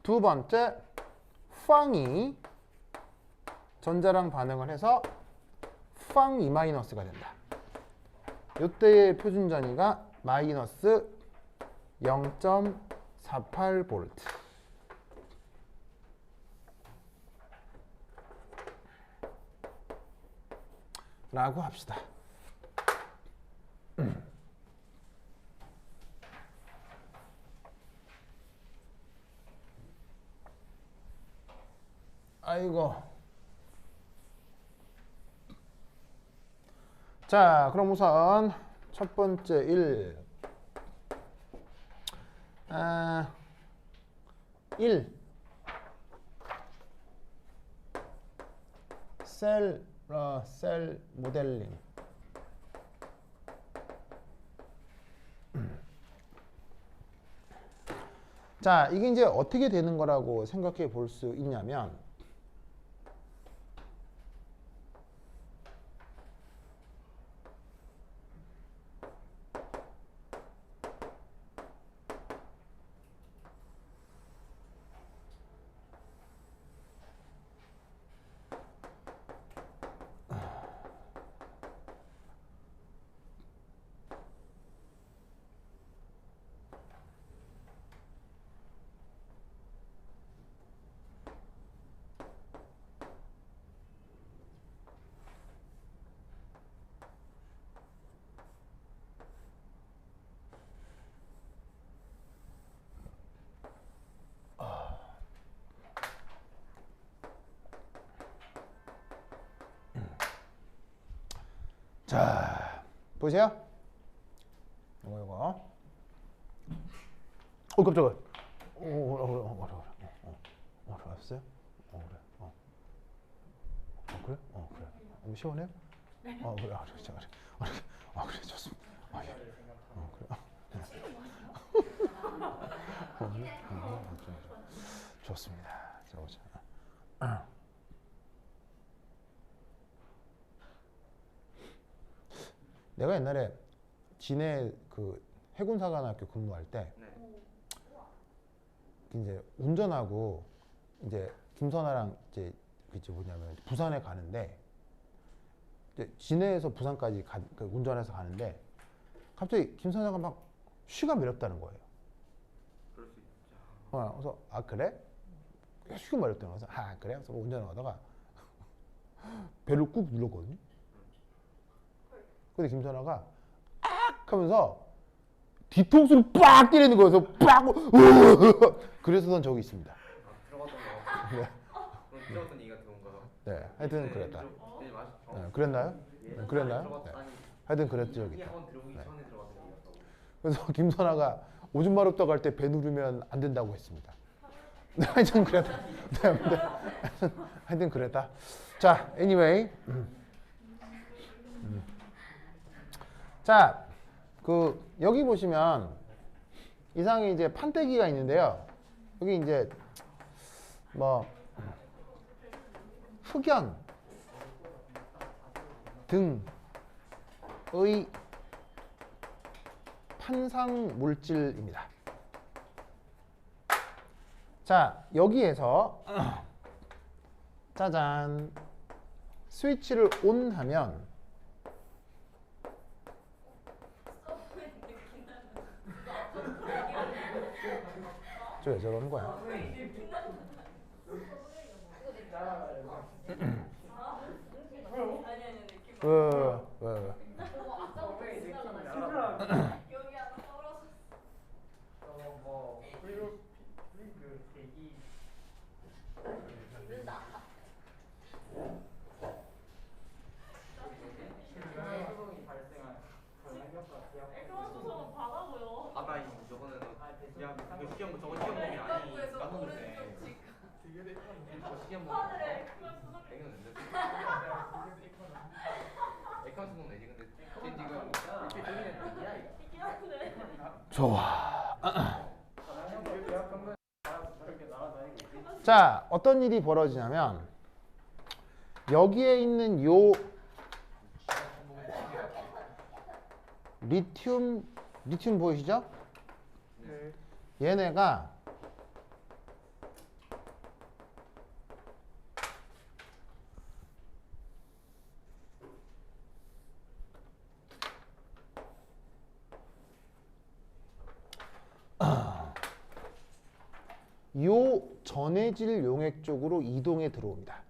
두 번째, 팡이 전자랑 반응을 해서 팡 2-가 된다. 이때의 표준 전이가 마이너스 0.48V. 라고 합시다. 아이고. 자, 그럼 우선 첫 번째 1. 셀 모델링. 자, 이게 이제 어떻게 되는 거라고 생각해 볼 수 있냐면 자, 보세요. 이거. 깜짝이야. 어려웠어요? 그래? 그래? 그래? 시원해요? 그래. 그래. 그래. 좋습니다. 예. 그래. 좋습니다. 자, 보자. 내가 옛날에 진해 그 해군사관학교 근무할 때 네. 이제 운전하고 이제 김선아랑 이제 뭐냐면 부산에 가는데 이제 진해에서 부산까지 그 운전해서 가는데 갑자기 김선아가 막 쉬가 매렵다는 거예요. 그럴 수 있죠. 그래서 아 그래? 쉬가 매렵다는 거서 아 그래? 그래서 운전하다가 배를 꾹 눌렀거든요. 근데 김선아가 악 하면서 뒤통수를 빡 때리는 거여서 빡 그래서던 적이 있습니다. 들어갔던 거. 네. 그럼 들어갔던 얘기가 들어온가요? 네, 하여튼 그랬다. 네, 맞. 네, 그랬나요? 네, 그랬나요? 네. 하여튼 그랬던 적이 이 있다. 학원 들어오기 전에 들어갔던 얘기였다고. 그래서 김선아가 오줌 마렵다 갈 때 배 누르면 안 된다고 했습니다. 네, 하여튼 그랬다. 네, 하여튼 그랬다. 자, anyway. 자, 여기 보시면 이상의 이제 판때기가 있는데요. 여기 이제 뭐 흑연 등의 판상 물질입니다. 자, 여기에서 짜잔 스위치를 온 하면 저 왜 저러는 거야? 왜? 여기 하나 떨어졌어. 그 대기 소동이 발생한 그런 환경과 에크만 소송은 바다고요. 바다인 저거는 야, 그 시험 저거 시험범위 아니 까먹는데. 저 시험범위. 하늘에 에크만 소송이 애기는 낸데. 애칸 수능 내지 근데 지금 일주일 전에 얘기야 이거. 있긴 한데. 좋아. 저렇게 날아다니고 자, 어떤 일이 벌어지냐면 여기에 있는 요 리튬 보이시죠? 네. 얘네가 요 전해질 용액 쪽으로 이동해 들어옵니다.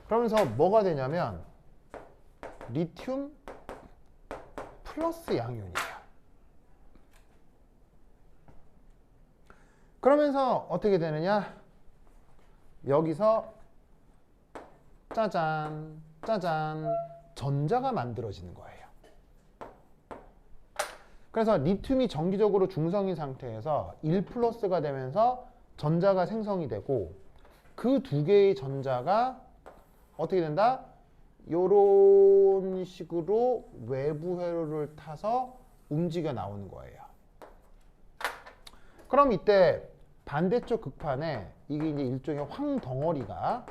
그러면서 뭐가 되냐면 리튬 플러스 양이온이에요. 그러면서 어떻게 되느냐? 여기서 짜잔 전자가 만들어지는 거예요. 그래서 리튬이 정기적으로 중성인 상태에서 1 플러스가 되면서 전자가 생성이 되고 그 두 개의 전자가 어떻게 된다? 요런 식으로 외부 회로를 타서 움직여 나오는 거예요. 그럼 이때 반대쪽 극판에 이게 이제 일종의 황덩어리가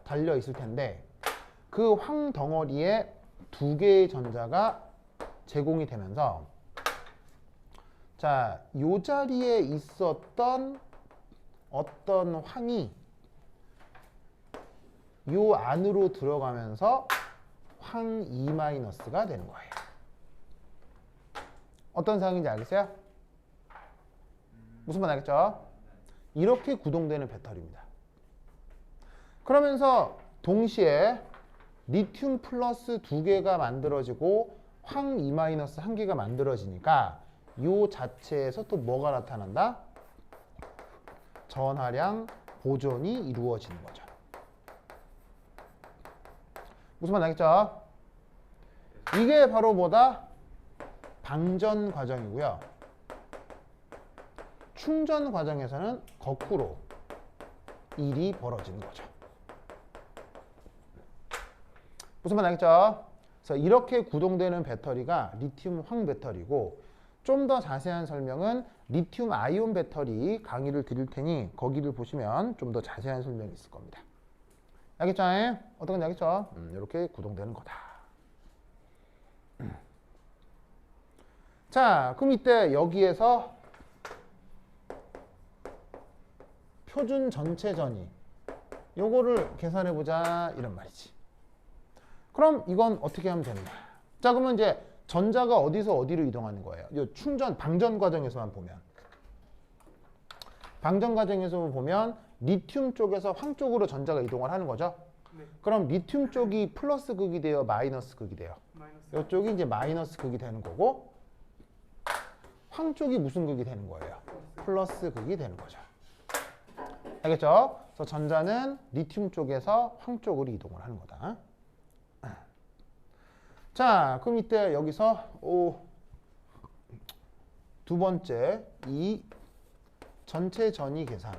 달려 있을 텐데 그 황덩어리에 두 개의 전자가 제공이 되면서 자, 요 자리에 있었던 어떤 황이 요 안으로 들어가면서 황 2-가 되는 거예요. 어떤 상황인지 알겠어요? 무슨 말 알겠죠? 이렇게 구동되는 배터리입니다. 그러면서 동시에 리튬 플러스 2개가 만들어지고 황 2-1개가 만들어지니까 이 자체에서 또 뭐가 나타난다? 전하량 보존이 이루어지는 거죠. 무슨 말 알겠죠? 이게 바로 뭐다? 방전 과정이고요. 충전 과정에서는 거꾸로 일이 벌어지는 거죠. 무슨 말 알겠죠? 그래서 이렇게 구동되는 배터리가 리튬 황 배터리고 좀 더 자세한 설명은 리튬 아이온 배터리 강의를 드릴 테니 거기를 보시면 좀 더 자세한 설명이 있을 겁니다. 알겠죠? 어떤 건지 알겠죠? 이렇게 구동되는 거다. 자, 그럼 이때 여기에서 표준 전체 전위 요거를 계산해 보자 이런 말이지. 그럼 이건 어떻게 하면 되느냐? 자, 그러면 이제 전자가 어디서 어디로 이동하는 거예요? 이 충전 방전 과정에서만 보면 리튬 쪽에서 황 쪽으로 전자가 이동을 하는 거죠. 네. 그럼 리튬 쪽이 플러스 극이 돼요, 마이너스 극이 돼요? 마이너스. 이쪽이 이제 마이너스 극이 되는 거고 황 쪽이 무슨 극이 되는 거예요? 플러스 극이 되는 거죠. 알겠죠? 그래서 전자는 리튬 쪽에서 황 쪽으로 이동을 하는 거다. 자, 그럼 이때 여기서 두 번째 이 전체 전위 계산.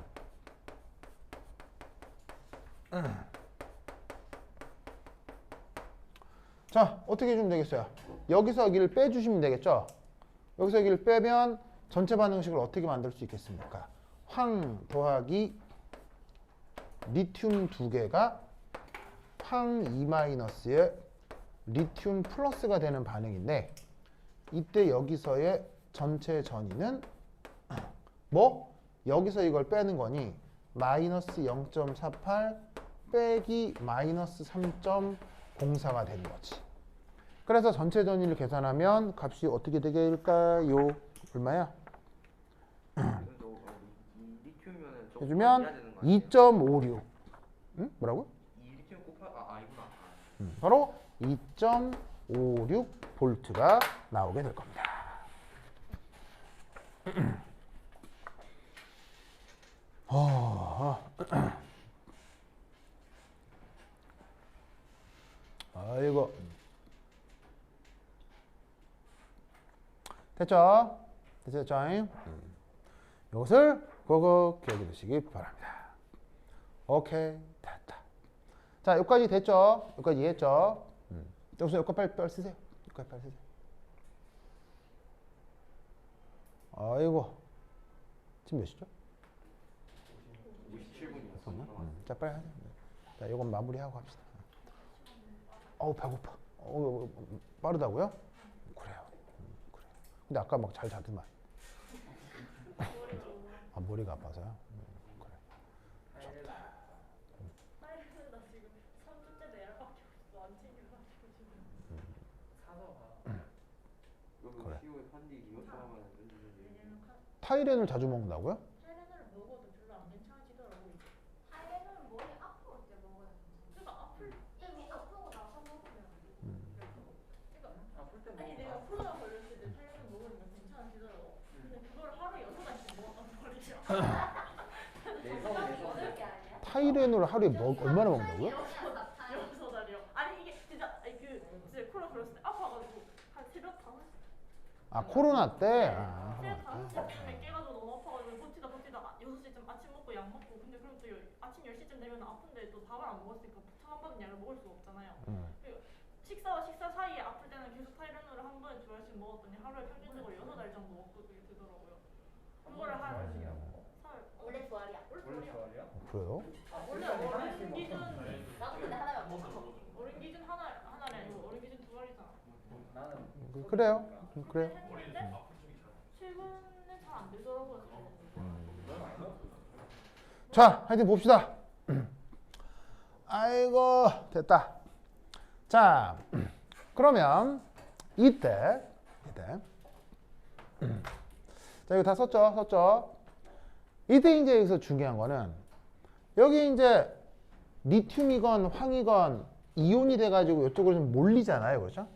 자, 어떻게 해주면 되겠어요? 여기서 여기를 빼주시면 되겠죠? 여기서 여기를 빼면 전체 반응식을 어떻게 만들 수 있겠습니까? 황 더하기 리튬 두 개가 황 2-에 리튬 플러스가 되는 반응인데 이때 여기서의 전체 전위는 뭐? 여기서 이걸 빼는 거니 마이너스 0.48 빼기 마이너스 3.04가 되는 거지. 그래서 전체 전위를 계산하면 값이 어떻게 되겠을까요? 얼마야? 리튬이면은 좀 해주면 해야 되는 거 아니에요? 2.56. 응? 뭐라고? 이 리튬 아니구나. 바로 2.56 볼트가 나오게 될 겁니다. 아이고. 됐죠? 됐죠? 이것을 꼭 기억해 두시기 바랍니다. 오케이, 됐다. 자, 여기까지 됐죠? 여기까지 이해했죠? 여기서 여기까지 빨리 쓰세요. 여기까지 빨리 쓰세요. 아이고. 지금 몇 시죠? 57분이었어. 자, 빨리 하자. 자, 이건 마무리하고 합시다. 어우, 배고파. 빠르다고요? 그래요. 그래. 근데 아까 막 잘 자더만. 아, 머리가 아파서요? 그래. 좋다. 사이즈는 나 지금 3주째 내 알밖에 없어. 안 챙겨가지고 지금. 사서 가. 그래. 시우에 판디 이것도 하면 왜냐면 타이레놀 자주 먹는다고요? 타이레놀을 먹어도 별로 안 괜찮아지더라고. 이제. 타이레놀은 머리 아플 때 먹어야 돼. 그러니까 아플 이미 아프고 나서 먹으면 그러니까 아플 때 아니 먹어. 내가 코로나 걸렸을 때 타이레놀 먹으니까 괜찮아지더라고. 근데 그걸 하루에 6알씩 먹었단 말이야. 먹을 게 아니야. 타이레놀 하루에 얼마나 먹는다고요? 6알이요. 아니 이게 진짜 아니 이제 코로나 걸렸을 때 아파가지고 한 새벽 5시 아, 코로나 때? 새벽 5시쯤에 깨가지고 너무 아파가지고 버티다 6시쯤 아침 먹고 약 먹고 근데 그럼 또 아침 10시쯤 되면 아픈데 또 밥을 안 먹었으니까 처방받은 약을 먹을 수가 없잖아요. 그리고 식사와 식사 사이에 아플 때는 계속 타이레놀을 한 번에 2알씩 먹었더니 하루에 평균적으로 6알 정도 먹고 그게 되더라고요. 그거를 한 사흘 원래 2알이야. 원래 좋아해요? 그래요? 원래 어른 기준 나도 근데 하나만 먹어. 어른 기준 하나이 아니고 어른 기준 2알이잖아. 나는 그래요. 그래요. 했는데 최근에 잘 안 되더라고요. 자, 하여튼 봅시다. 아이고, 됐다. 자, 그러면 이때 자, 이거 다 썼죠? 이때 이제 여기서 중요한 거는 여기 이제 리튬이건 황이건 이온이 돼가지고 이쪽으로 좀 몰리잖아요. 그렇죠?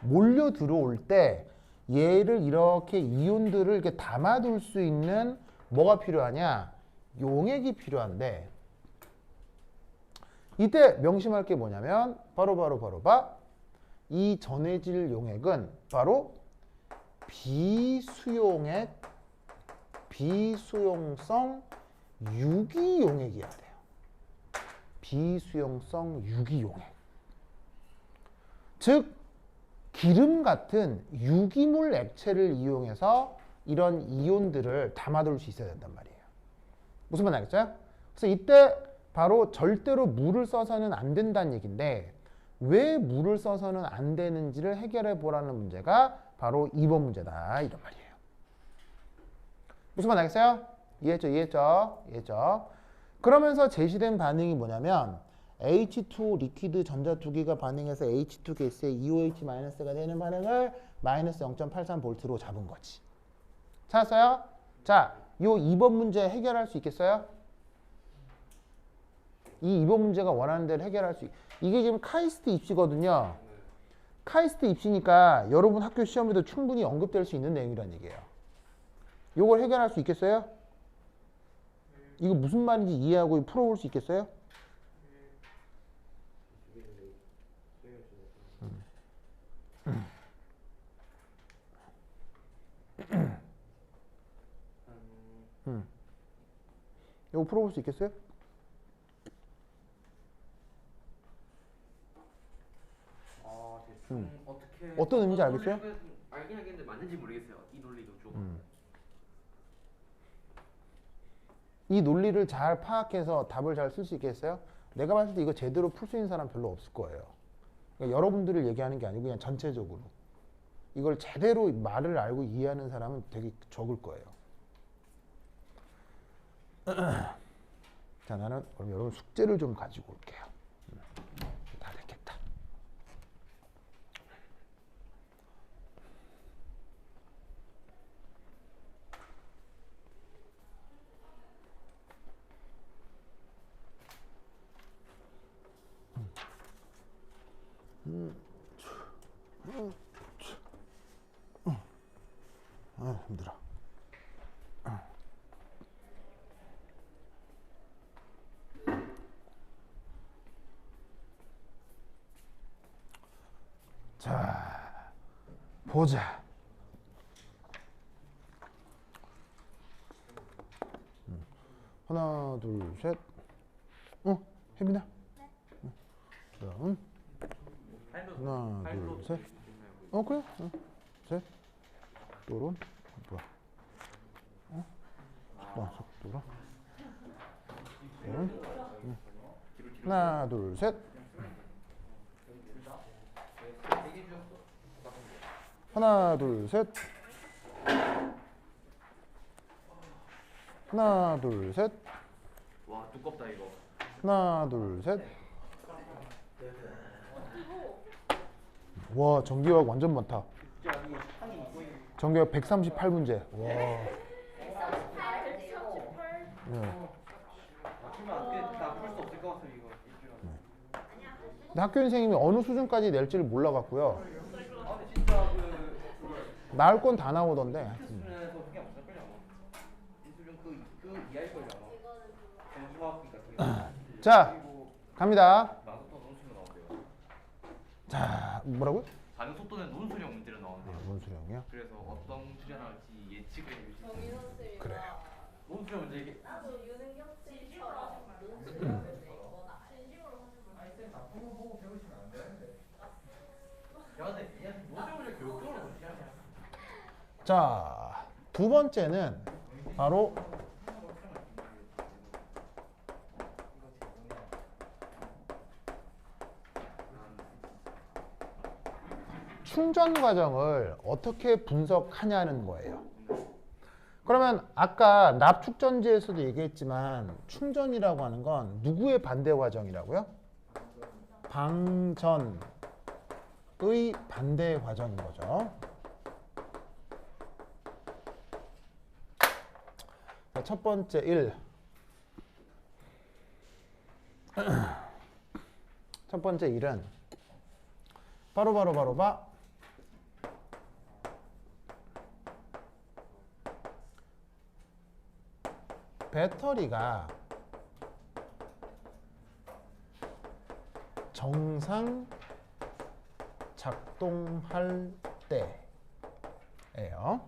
몰려 들어올 때 얘를 이렇게 이온들을 이렇게 담아둘 수 있는 뭐가 필요하냐? 용액이 필요한데 이때 명심할 게 뭐냐면 바로 이 전해질 용액은 바로 비수용성 유기용액이어야 돼요. 비수용성 유기용액. 즉 기름 같은 유기물 액체를 이용해서 이런 이온들을 담아둘 수 있어야 된단 말이에요. 무슨 말 알겠죠? 그래서 이때 바로 절대로 물을 써서는 안 된다는 얘기인데 왜 물을 써서는 안 되는지를 해결해 보라는 문제가 바로 2번 문제다 이런 말이에요. 무슨 말 알겠어요? 이해했죠? 그러면서 제시된 반응이 뭐냐면 H2 리퀴드 전자 두 개가 반응해서 H2 가스에 EOH-가 되는 반응을 마이너스 0.83V로 잡은 거지. 찾았어요? 자, 요 2번 문제 해결할 수 있겠어요? 이 2번 문제가 원하는 대로 해결할 수 이게 지금 카이스트 입시거든요. 카이스트 입시니까 여러분 학교 시험에도 충분히 언급될 수 있는 내용이란 얘기예요. 요걸 해결할 수 있겠어요? 이거 무슨 말인지 이해하고 풀어볼 수 있겠어요? 이거 풀어볼 수 있겠어요? 어떻게 어떤 의미인지 알겠어요? 알긴 알겠는데 맞는지 모르겠어요. 이 논리도 좀. 이 논리를 잘 파악해서 답을 잘 쓸 수 있겠어요? 내가 봤을 때 이거 제대로 풀 수 있는 사람 별로 없을 거예요. 그러니까 여러분들을 얘기하는 게 아니고 그냥 전체적으로. 이걸 제대로 말을 알고 이해하는 사람은 되게 적을 거예요. 자, 나는 그럼 여러분 숙제를 좀 가지고 올게요. 다 됐겠다. 힘들어. 자, 보자. 하나, 둘, 셋. 혜민아. 그다음 하나, 둘, 셋. 그래. 셋. 또론. 뭐야? 속도로. 하나, 둘, 셋. 하나, 둘, 셋. 하나, 둘, 셋. 와 두껍다 이거. 하나, 둘, 셋. 와, 전기화학 완전 많다. 전기화학 138문제. 와. 138. 네. 나풀수 없을 것 같아 이거. 근데 학교 선생님이 어느 수준까지 낼지를 몰라갖고요. 아 근데 진짜 나올 건 다 나오던데. 수준에서 그게 무슨 걸려? 이 수준 그 이하일 걸려. 정수화학이니까 되게. 자, 갑니다. 나도 논술로 나온대요. 자, 뭐라고요? 반응 속도는 논술형 문제로 나온대요. 뭔 소리야? 그래서 어떤 출연할지 예측을 해줄 수 있는. 정민호 그래요. 논술형 문제 이게 나도 유능경 씨처럼 논술을 내거나 나쁜 거 보고 배우시면 안 되는데. 야 근데 얘한테 논술 문제 교육적으로 어떻게 하냐? 자, 두 번째는 바로 충전 과정을 어떻게 분석하냐는 거예요. 그러면 아까 납축전지에서도 얘기했지만 충전이라고 하는 건 누구의 반대 과정이라고요? 방전의 반대 과정인 거죠. 자, 첫 번째 1. 첫 번째 1은 바로 봐. 배터리가 정상 작동할 때예요.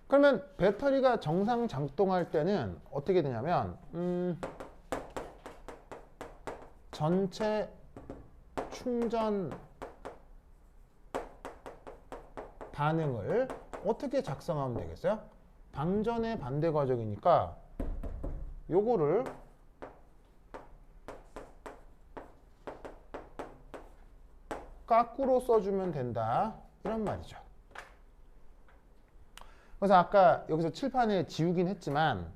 그러면 배터리가 정상 작동할 때는 어떻게 되냐면 전체 충전 반응을 어떻게 작성하면 되겠어요? 방전의 반대 과정이니까 요거를 거꾸로 써주면 된다 이런 말이죠. 그래서 아까 여기서 칠판에 지우긴 했지만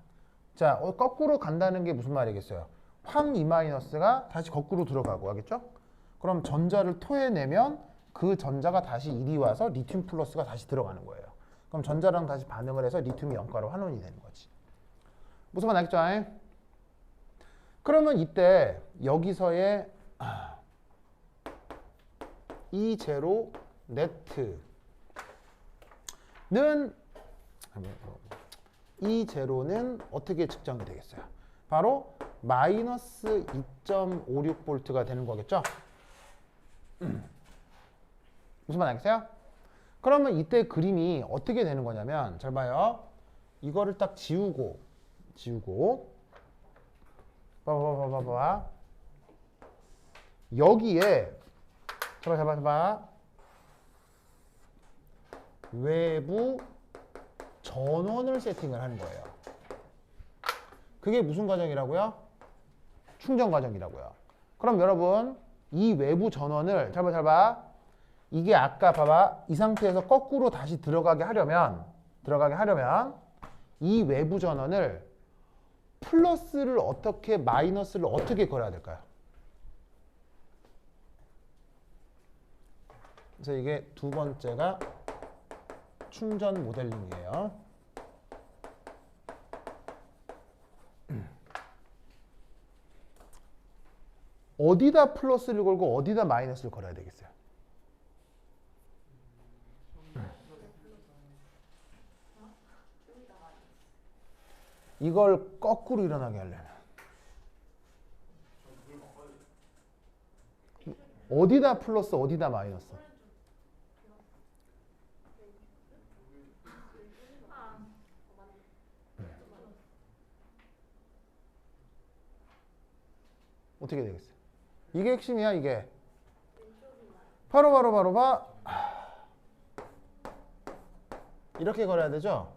자 거꾸로 간다는 게 무슨 말이겠어요? 황 E-가 다시 거꾸로 들어가고 하겠죠? 그럼 전자를 토해내면 그 전자가 다시 이리 와서 리튬 플러스가 다시 들어가는 거예요. 그럼 전자랑 다시 반응을 해서 리튬이 영가로 환원이 되는 거지. 무슨 말 알겠죠? 그러면 이때 여기서의 E0 네트는 E0는 어떻게 측정이 되겠어요? 바로 마이너스 2.56V가 되는 거겠죠? 무슨 말 알겠어요? 그러면 이때 그림이 어떻게 되는 거냐면 잘 봐요. 이거를 딱 지우고 봐봐 여기에 잡아 외부 전원을 세팅을 하는 거예요. 그게 무슨 과정이라고요? 충전 과정이라고요. 그럼 여러분 이 외부 전원을 잘 봐. 이게 아까 봐봐 이 상태에서 거꾸로 다시 들어가게 하려면 이 외부 전원을 플러스를 어떻게 마이너스를 어떻게 걸어야 될까요? 그래서 이게 두 번째가 충전 모델링이에요. 어디다 플러스를 걸고 어디다 마이너스를 걸어야 되겠어요? 이걸 거꾸로 일어나게 하려면 어디다 플러스 어디다 마이너스? 어떻게 되겠어요? 이게 핵심이야 이게. 바로 봐. 이렇게 걸어야 되죠?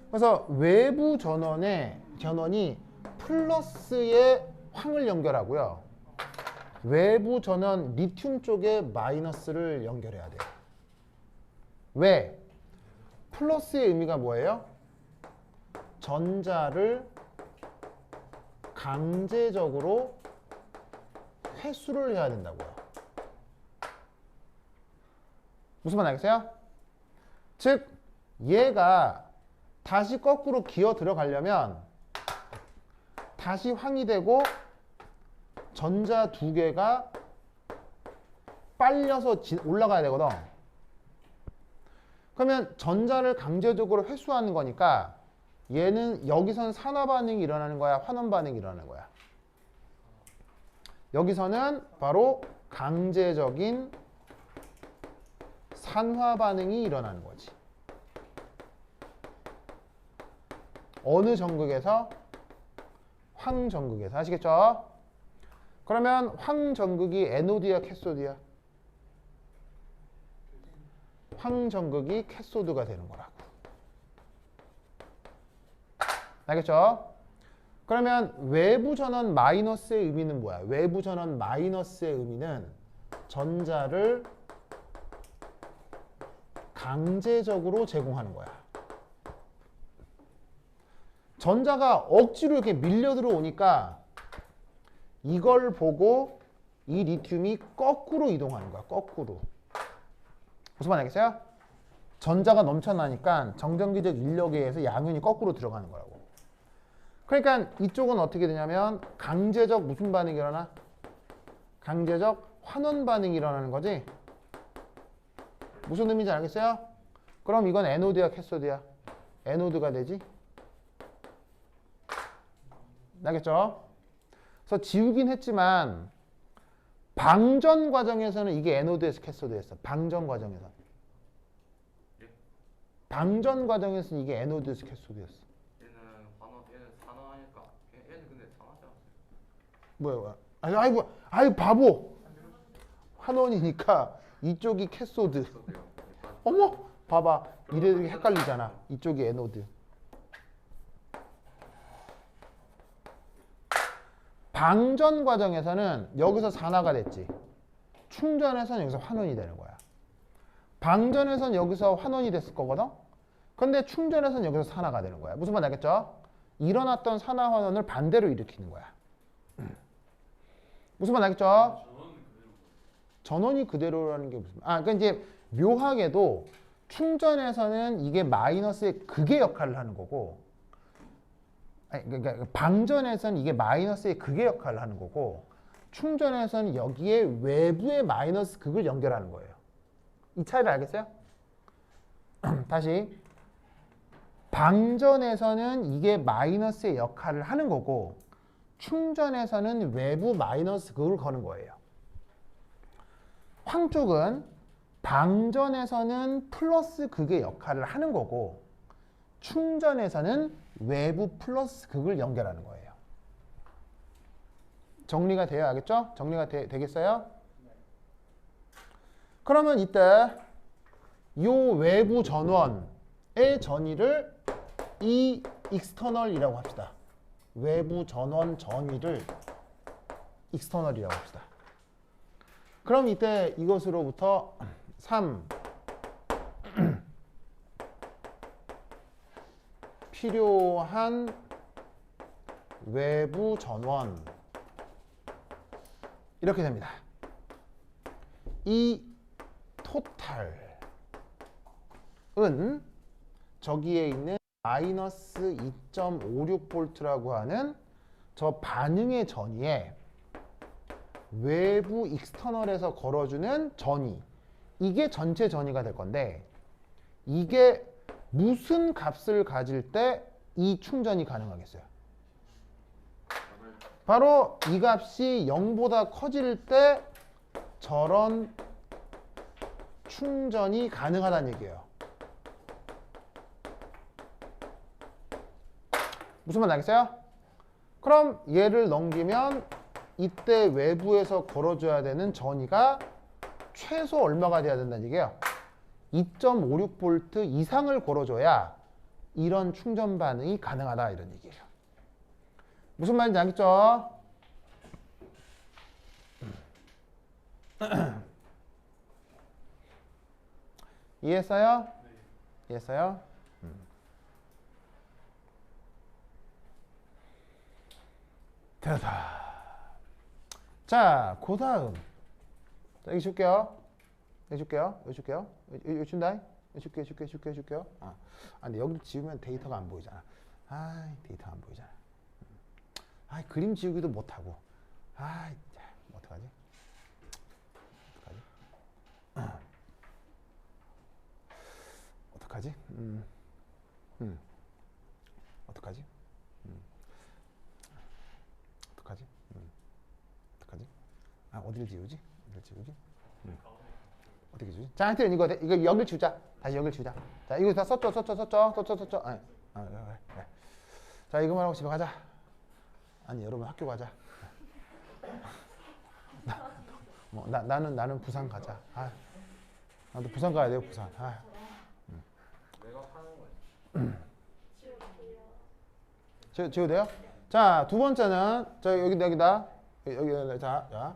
그래서 외부 전원이 플러스에 황을 연결하고요. 외부 전원 리튬 쪽에 마이너스를 연결해야 돼요. 왜? 플러스의 의미가 뭐예요? 전자를 강제적으로 회수를 해야 된다고요. 무슨 말 알겠어요? 즉 얘가 다시 거꾸로 기어 들어가려면 다시 황이 되고 전자 두 개가 빨려서 올라가야 되거든. 그러면 전자를 강제적으로 회수하는 거니까 얘는 여기서는 산화 반응이 일어나는 거야, 환원 반응이 일어나는 거야. 여기서는 바로 강제적인 산화 반응이 일어나는 거지. 어느 전극에서? 황전극에서. 아시겠죠? 그러면 황전극이 에노드야 캐소드야? 황전극이 캐소드가 되는 거라고. 알겠죠? 그러면 외부 전원 마이너스의 의미는 뭐야? 외부 전원 마이너스의 의미는 전자를 강제적으로 제공하는 거야. 전자가 억지로 이렇게 밀려 들어오니까 이걸 보고 이 리튬이 거꾸로 이동하는 거야. 거꾸로. 무슨 말 알겠어요? 전자가 넘쳐나니까 정전기적 인력에 의해서 양면이 거꾸로 들어가는 거라고. 그러니까 이쪽은 어떻게 되냐면 강제적 무슨 반응이 일어나? 강제적 환원 반응이 일어나는 거지. 무슨 의미인지 알겠어요? 그럼 이건 에노드야 캐소드야? 에노드가 되지? 알겠죠? 그래서 지우긴 했지만 방전 과정에서는 이게 에노드에서 캐소드였어. 방전 과정에서. 방전 과정에서는 이게 에노드에서 캐소드였어. 얘는 산화하니까 얘는 근데 다 맞지 않았어요? 뭐야? 아이고 바보. 환원이니까 이쪽이 캐소드. 저도요. 어머, 봐봐. 이래 헷갈리잖아. 이쪽이 에노드. 방전 과정에서는 여기서 산화가 됐지. 충전에서는 여기서 환원이 되는 거야. 방전에서는 여기서 환원이 됐을 거거든. 근데 충전에서는 여기서 산화가 되는 거야. 무슨 말 알겠죠? 일어났던 산화 환원을 반대로 일으키는 거야. 무슨 말 알겠죠? 전원이 그대로라는 게 무슨 그러니까 이제 묘하게도 충전에서는 이게 마이너스의 극의 역할을 하는 거고, 그러니까 방전에서는 이게 마이너스의 극의 역할을 하는 거고, 충전에서는 여기에 외부의 마이너스 극을 연결하는 거예요. 이 차이를 알겠어요? 다시. 방전에서는 이게 마이너스의 역할을 하는 거고, 충전에서는 외부 마이너스 극을 거는 거예요. 황 쪽은 방전에서는 플러스 극의 역할을 하는 거고, 충전에서는 외부 플러스 극을 연결하는 거예요. 정리가 돼야 알겠죠? 정리가 되겠어요? 그러면 이때 이 외부 전원의 전위를 이 익스터널이라고 합시다. 외부 전원 전위를 익스터널이라고 합시다. 그럼 이때 이것으로부터 3 필요한 외부 전원 이렇게 됩니다. 이 토탈은 저기에 있는 마이너스 2.56V라고 하는 저 반응의 전위에 외부 익스터널에서 걸어주는 전위, 이게 전체 전위가 될 건데, 이게 무슨 값을 가질 때 이 충전이 가능하겠어요? 바로 이 값이 0보다 커질 때 저런 충전이 가능하다는 얘기예요. 무슨 말 알겠어요? 그럼 얘를 넘기면 이때 외부에서 걸어줘야 되는 전위가 최소 얼마가 돼야 된다는 얘기예요. 2.56V 이상을 걸어줘야 이런 충전 반응이 가능하다 이런 얘기예요. 무슨 말인지 알겠죠? 이해했어요? 이해했어요? 됐다. 자, 그 다음. 자, 여기 줄게요. 여기 줄게요. 여기 줄게요. 여기 준다. 여기 줄게요. 근데 여기 지우면 데이터가 안 보이잖아. 데이터가 안 보이잖아. 그림 지우기도 못하고. 어떡하지? 어떡하지? 어떡하지? 어디를 지우지? 어떻게 지우지? 자, 하여튼 이거 여길 지우자. 다시 여길 지우자. 자, 이거 다 썼죠. 그래. 자, 이거만 하고 집에 가자. 아니, 여러분 학교 가자. 나는 부산 가자. 나도 부산 가야 돼요, 부산. 내가 파는 거지. 지워도 돼요? 자, 두 번째는 저 여기다. 여기 자.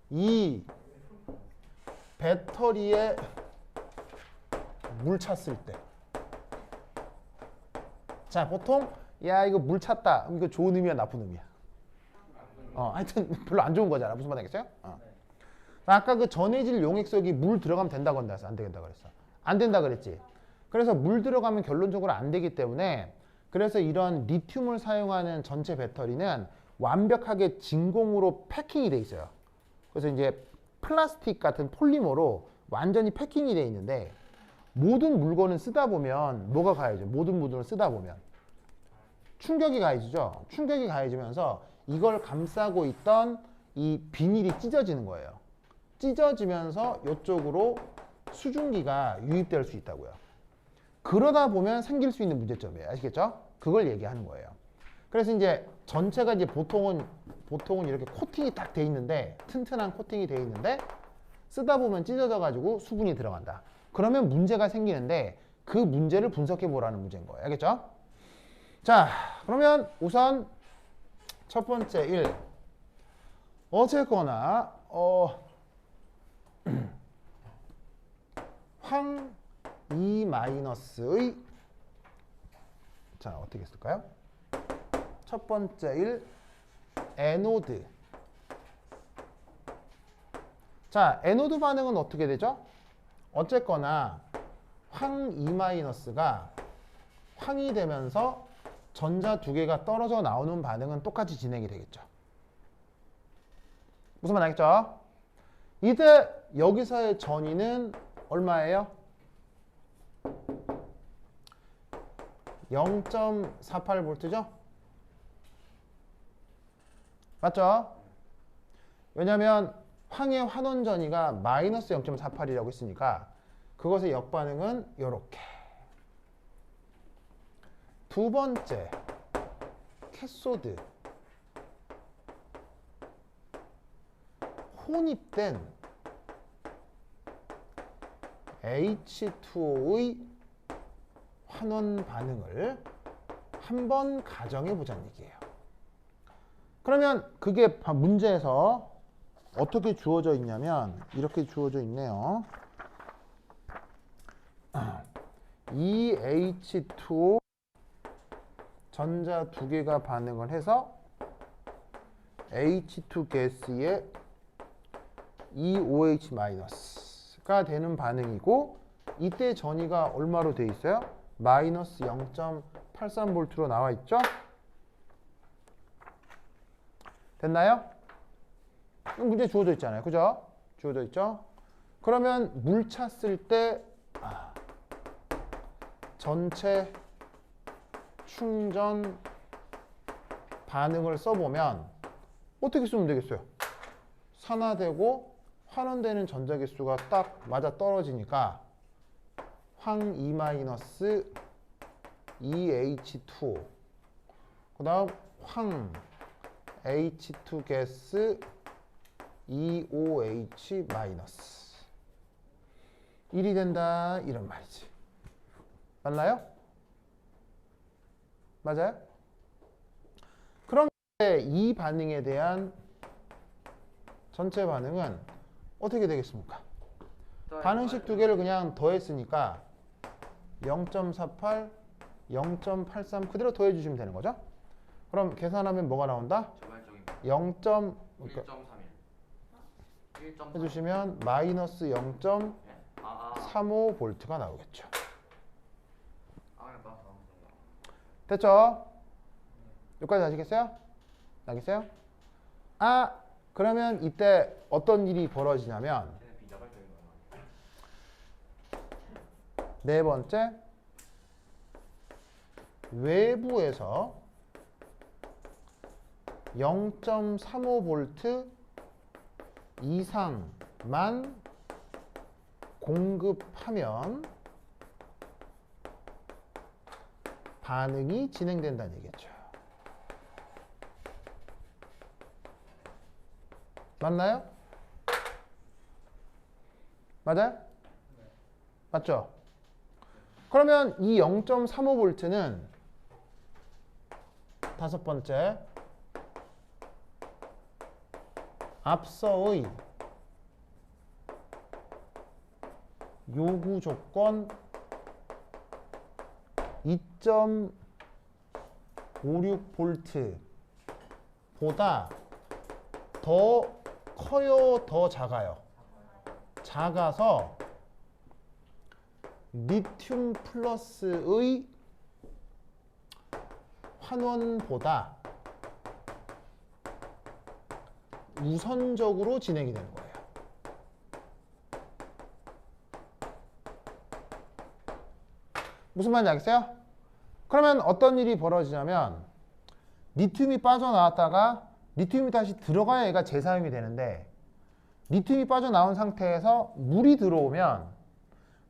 이 배터리에 물 찼을 때. 자, 보통 야 이거 물 찼다. 이거 좋은 의미야, 나쁜 의미야? 하여튼 별로 안 좋은 거잖아. 무슨 말 알겠어요? 아까 그 전해질 용액속이 물 들어가면 된다고 한다 해서 안 되겠다 그랬어. 안 된다 그랬지. 그래서 물 들어가면 결론적으로 안 되기 때문에, 그래서 이런 리튬을 사용하는 전체 배터리는 완벽하게 진공으로 패킹이 돼 있어요. 그래서 이제 플라스틱 같은 폴리머로 완전히 패킹이 돼 있는데, 모든 물건을 쓰다 보면 뭐가 가해져? 모든 물건을 쓰다 보면 충격이 가해지죠. 충격이 가해지면서 이걸 감싸고 있던 이 비닐이 찢어지는 거예요. 찢어지면서 이쪽으로 수증기가 유입될 수 있다고요. 그러다 보면 생길 수 있는 문제점이에요. 아시겠죠? 그걸 얘기하는 거예요. 그래서 이제 전체가 이제 보통은 이렇게 코팅이 딱 돼 있는데, 튼튼한 코팅이 돼 있는데 쓰다 보면 찢어져 가지고 수분이 들어간다. 그러면 문제가 생기는데 그 문제를 분석해 보라는 문제인 거예요. 알겠죠? 자, 그러면 우선 첫 번째 1. 어쨌거나 황 2-의 자, 어떻게 쓸까요? 첫 번째 1 에노드. 자, 에노드 반응은 어떻게 되죠? 어쨌거나 황 2-가 황이 되면서 전자 두 개가 떨어져 나오는 반응은 똑같이 진행이 되겠죠. 무슨 말 알겠죠? 이때 여기서의 전위는 얼마예요? 0.48V죠? 맞죠? 왜냐하면 황의 환원 전위가 마이너스 0.48이라고 했으니까 그것의 역반응은 이렇게. 두 번째 캐소드. 혼입된 H2O의 환원 반응을 한번 가정해 보자는 얘기예요. 그러면 그게 문제에서 어떻게 주어져 있냐면 이렇게 주어져 있네요. 이 H2O 전자 두 개가 반응을 해서 H2 가스에 EOH-가 되는 반응이고, 이때 전위가 얼마로 돼 있어요? 마이너스 0.83V로 나와 있죠? 됐나요? 문제 주어져 있잖아요. 그죠? 주어져 있죠? 그러면 물 찼을 때 전체 충전 반응을 써보면 어떻게 쓰면 되겠어요? 산화되고 환원되는 전자 개수가 딱 맞아 떨어지니까 황 2-2H2O 그 다음 황 H2 가스 EOH- 1이 된다 이런 말이지. 맞나요? 맞아요? 그럼 이 반응에 대한 전체 반응은 어떻게 되겠습니까? 반응식 두 개를 그냥 더했으니까 0.48, 0.83 그대로 더해주시면 되는 거죠? 그럼 계산하면 뭐가 나온다? 자발적인 0. 1.31 해주시면 마이너스 0.35V가 나오겠죠. 됐죠? 여기까지 아시겠어요? 알겠어요? 그러면 이때 어떤 일이 벌어지냐면 네 번째 외부에서 0.35V 이상만 공급하면 반응이 진행된다는 얘기죠. 맞나요? 맞아요? 맞죠? 그러면 이 0.35V는 다섯 번째 앞서의 요구 조건 2.56V보다 더 커요, 더 작아요? 작아서 리튬 플러스의 환원보다 우선적으로 진행이 되는 거예요. 무슨 말인지 알겠어요? 그러면 어떤 일이 벌어지냐면 리튬이 빠져나왔다가 리튬이 다시 들어가야 얘가 재사용이 되는데 리튬이 빠져나온 상태에서 물이 들어오면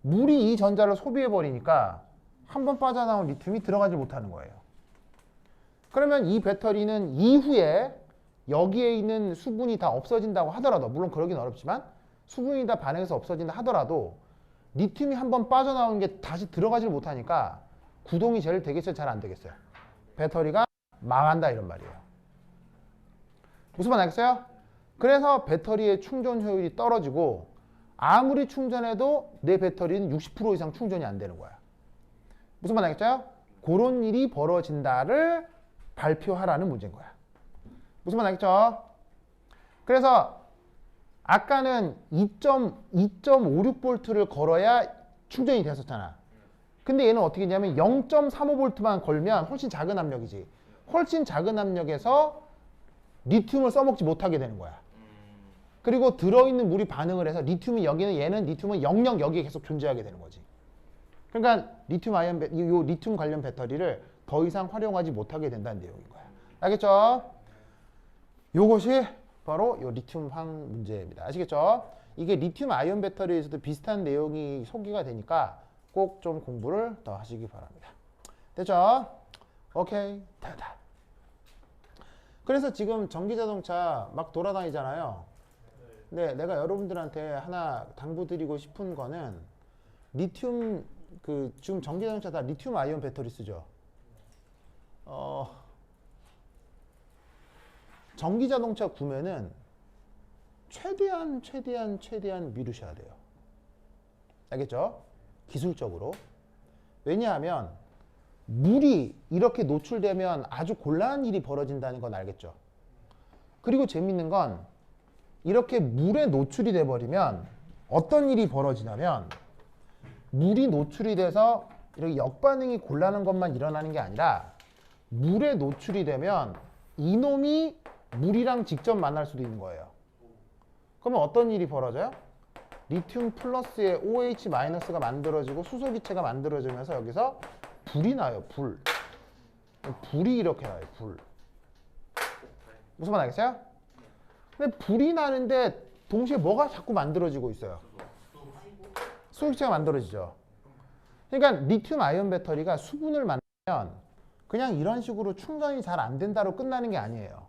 물이 이 전자를 소비해버리니까 한 번 빠져나온 리튬이 들어가지 못하는 거예요. 그러면 이 배터리는 이후에 여기에 있는 수분이 다 없어진다고 하더라도, 물론 그러긴 어렵지만 수분이 다 반응해서 없어진다 하더라도 리튬이 한 번 빠져나오는 게 다시 들어가질 못하니까 구동이 제일 되겠어요? 잘 안 되겠어요? 배터리가 망한다 이런 말이에요. 무슨 말 알겠어요? 그래서 배터리의 충전 효율이 떨어지고 아무리 충전해도 내 배터리는 60% 이상 충전이 안 되는 거야. 무슨 말 알겠죠? 그런 일이 벌어진다를 발표하라는 문제인 거야. 무슨 말 알겠죠? 그래서 아까는 2.56V를 걸어야 충전이 됐었잖아. 근데 얘는 어떻게 했냐면 0.35V만 걸면 훨씬 작은 압력이지. 훨씬 작은 압력에서 리튬을 써먹지 못하게 되는 거야. 그리고 들어있는 물이 반응을 해서 리튬이 여기는 얘는 리튬은 영영 여기에 계속 존재하게 되는 거지. 그러니까 요 리튬 관련 배터리를 더 이상 활용하지 못하게 된다는 내용인 거야. 알겠죠? 요것이 바로 요 리튬황 문제입니다. 아시겠죠? 이게 리튬 아이온 배터리에서도 비슷한 내용이 소개가 되니까 꼭 좀 공부를 더 하시기 바랍니다. 됐죠? 오케이. 됐다. 그래서 지금 전기자동차 막 돌아다니잖아요. 근데 내가 여러분들한테 하나 당부드리고 싶은 거는 리튬 지금 전기자동차 다 리튬 아이온 배터리 쓰죠. 전기자동차 구매는 최대한 미루셔야 돼요. 알겠죠? 기술적으로. 왜냐하면 물이 이렇게 노출되면 아주 곤란한 일이 벌어진다는 건 알겠죠? 그리고 재밌는 건 이렇게 물에 노출이 돼 버리면 어떤 일이 벌어지냐면 물이 노출이 돼서 이렇게 역반응이 곤란한 것만 일어나는 게 아니라 물에 노출이 되면 이놈이 물이랑 직접 만날 수도 있는 거예요. 그러면 어떤 일이 벌어져요? 리튬 플러스에 OH 마이너스가 만들어지고 수소기체가 만들어지면서 여기서 불이 나요. 불이 이렇게 나요. 불. 무슨 말 알겠어요? 근데 불이 나는데 동시에 뭐가 자꾸 만들어지고 있어요? 수소기체가 만들어지죠. 그러니까 리튬 아이온 배터리가 수분을 만나면 그냥 이런 식으로 충전이 잘 안 된다로 끝나는 게 아니에요.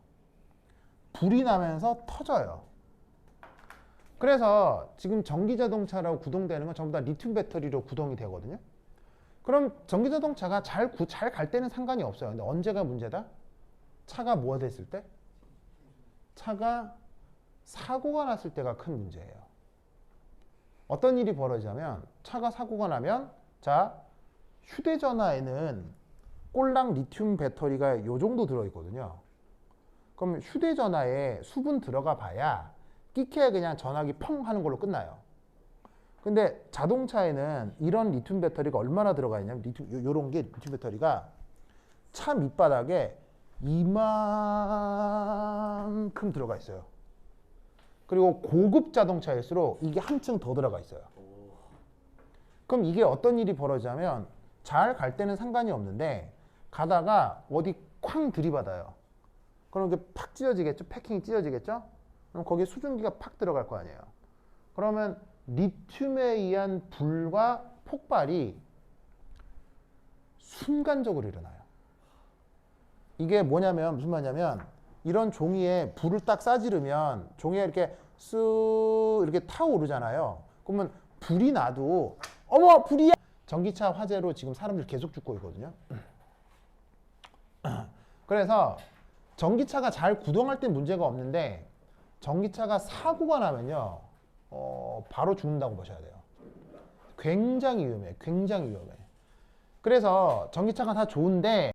불이 나면서 터져요. 그래서 지금 전기자동차라고 구동되는 건 전부 다 리튬 배터리로 구동이 되거든요. 그럼 전기자동차가 잘 갈 때는 상관이 없어요. 근데 언제가 문제다? 차가 뭐가 됐을 때? 차가 사고가 났을 때가 큰 문제예요. 어떤 일이 벌어지냐면 차가 사고가 나면 자, 휴대전화에는 꼴랑 리튬 배터리가 요 정도 들어있거든요. 그럼 휴대전화에 수분 들어가 봐야 끼케 그냥 전화기 펑 하는 걸로 끝나요. 근데 자동차에는 이런 리튬 배터리가 얼마나 들어가 있냐면 요런 게 리튬 배터리가 차 밑바닥에 이만큼 들어가 있어요. 그리고 고급 자동차일수록 이게 한층 더 들어가 있어요. 그럼 이게 어떤 일이 벌어지냐면 잘 갈 때는 상관이 없는데 가다가 어디 쾅 들이받아요. 그럼 이게 팍 찢어지겠죠? 패킹이 찢어지겠죠? 그럼 거기에 수증기가 팍 들어갈 거 아니에요. 그러면 리튬에 의한 불과 폭발이 순간적으로 일어나요. 이게 뭐냐면 무슨 말이냐면 이런 종이에 불을 딱 싸지르면 종이에 이렇게 쓱 이렇게 타오르잖아요. 그러면 불이 나도 어머 불이야! 전기차 화재로 지금 사람들 계속 죽고 있거든요. 그래서 전기차가 잘 구동할 때 문제가 없는데 전기차가 사고가 나면요 바로 죽는다고 보셔야 돼요. 굉장히 위험해. 굉장히 위험해. 그래서 전기차가 다 좋은데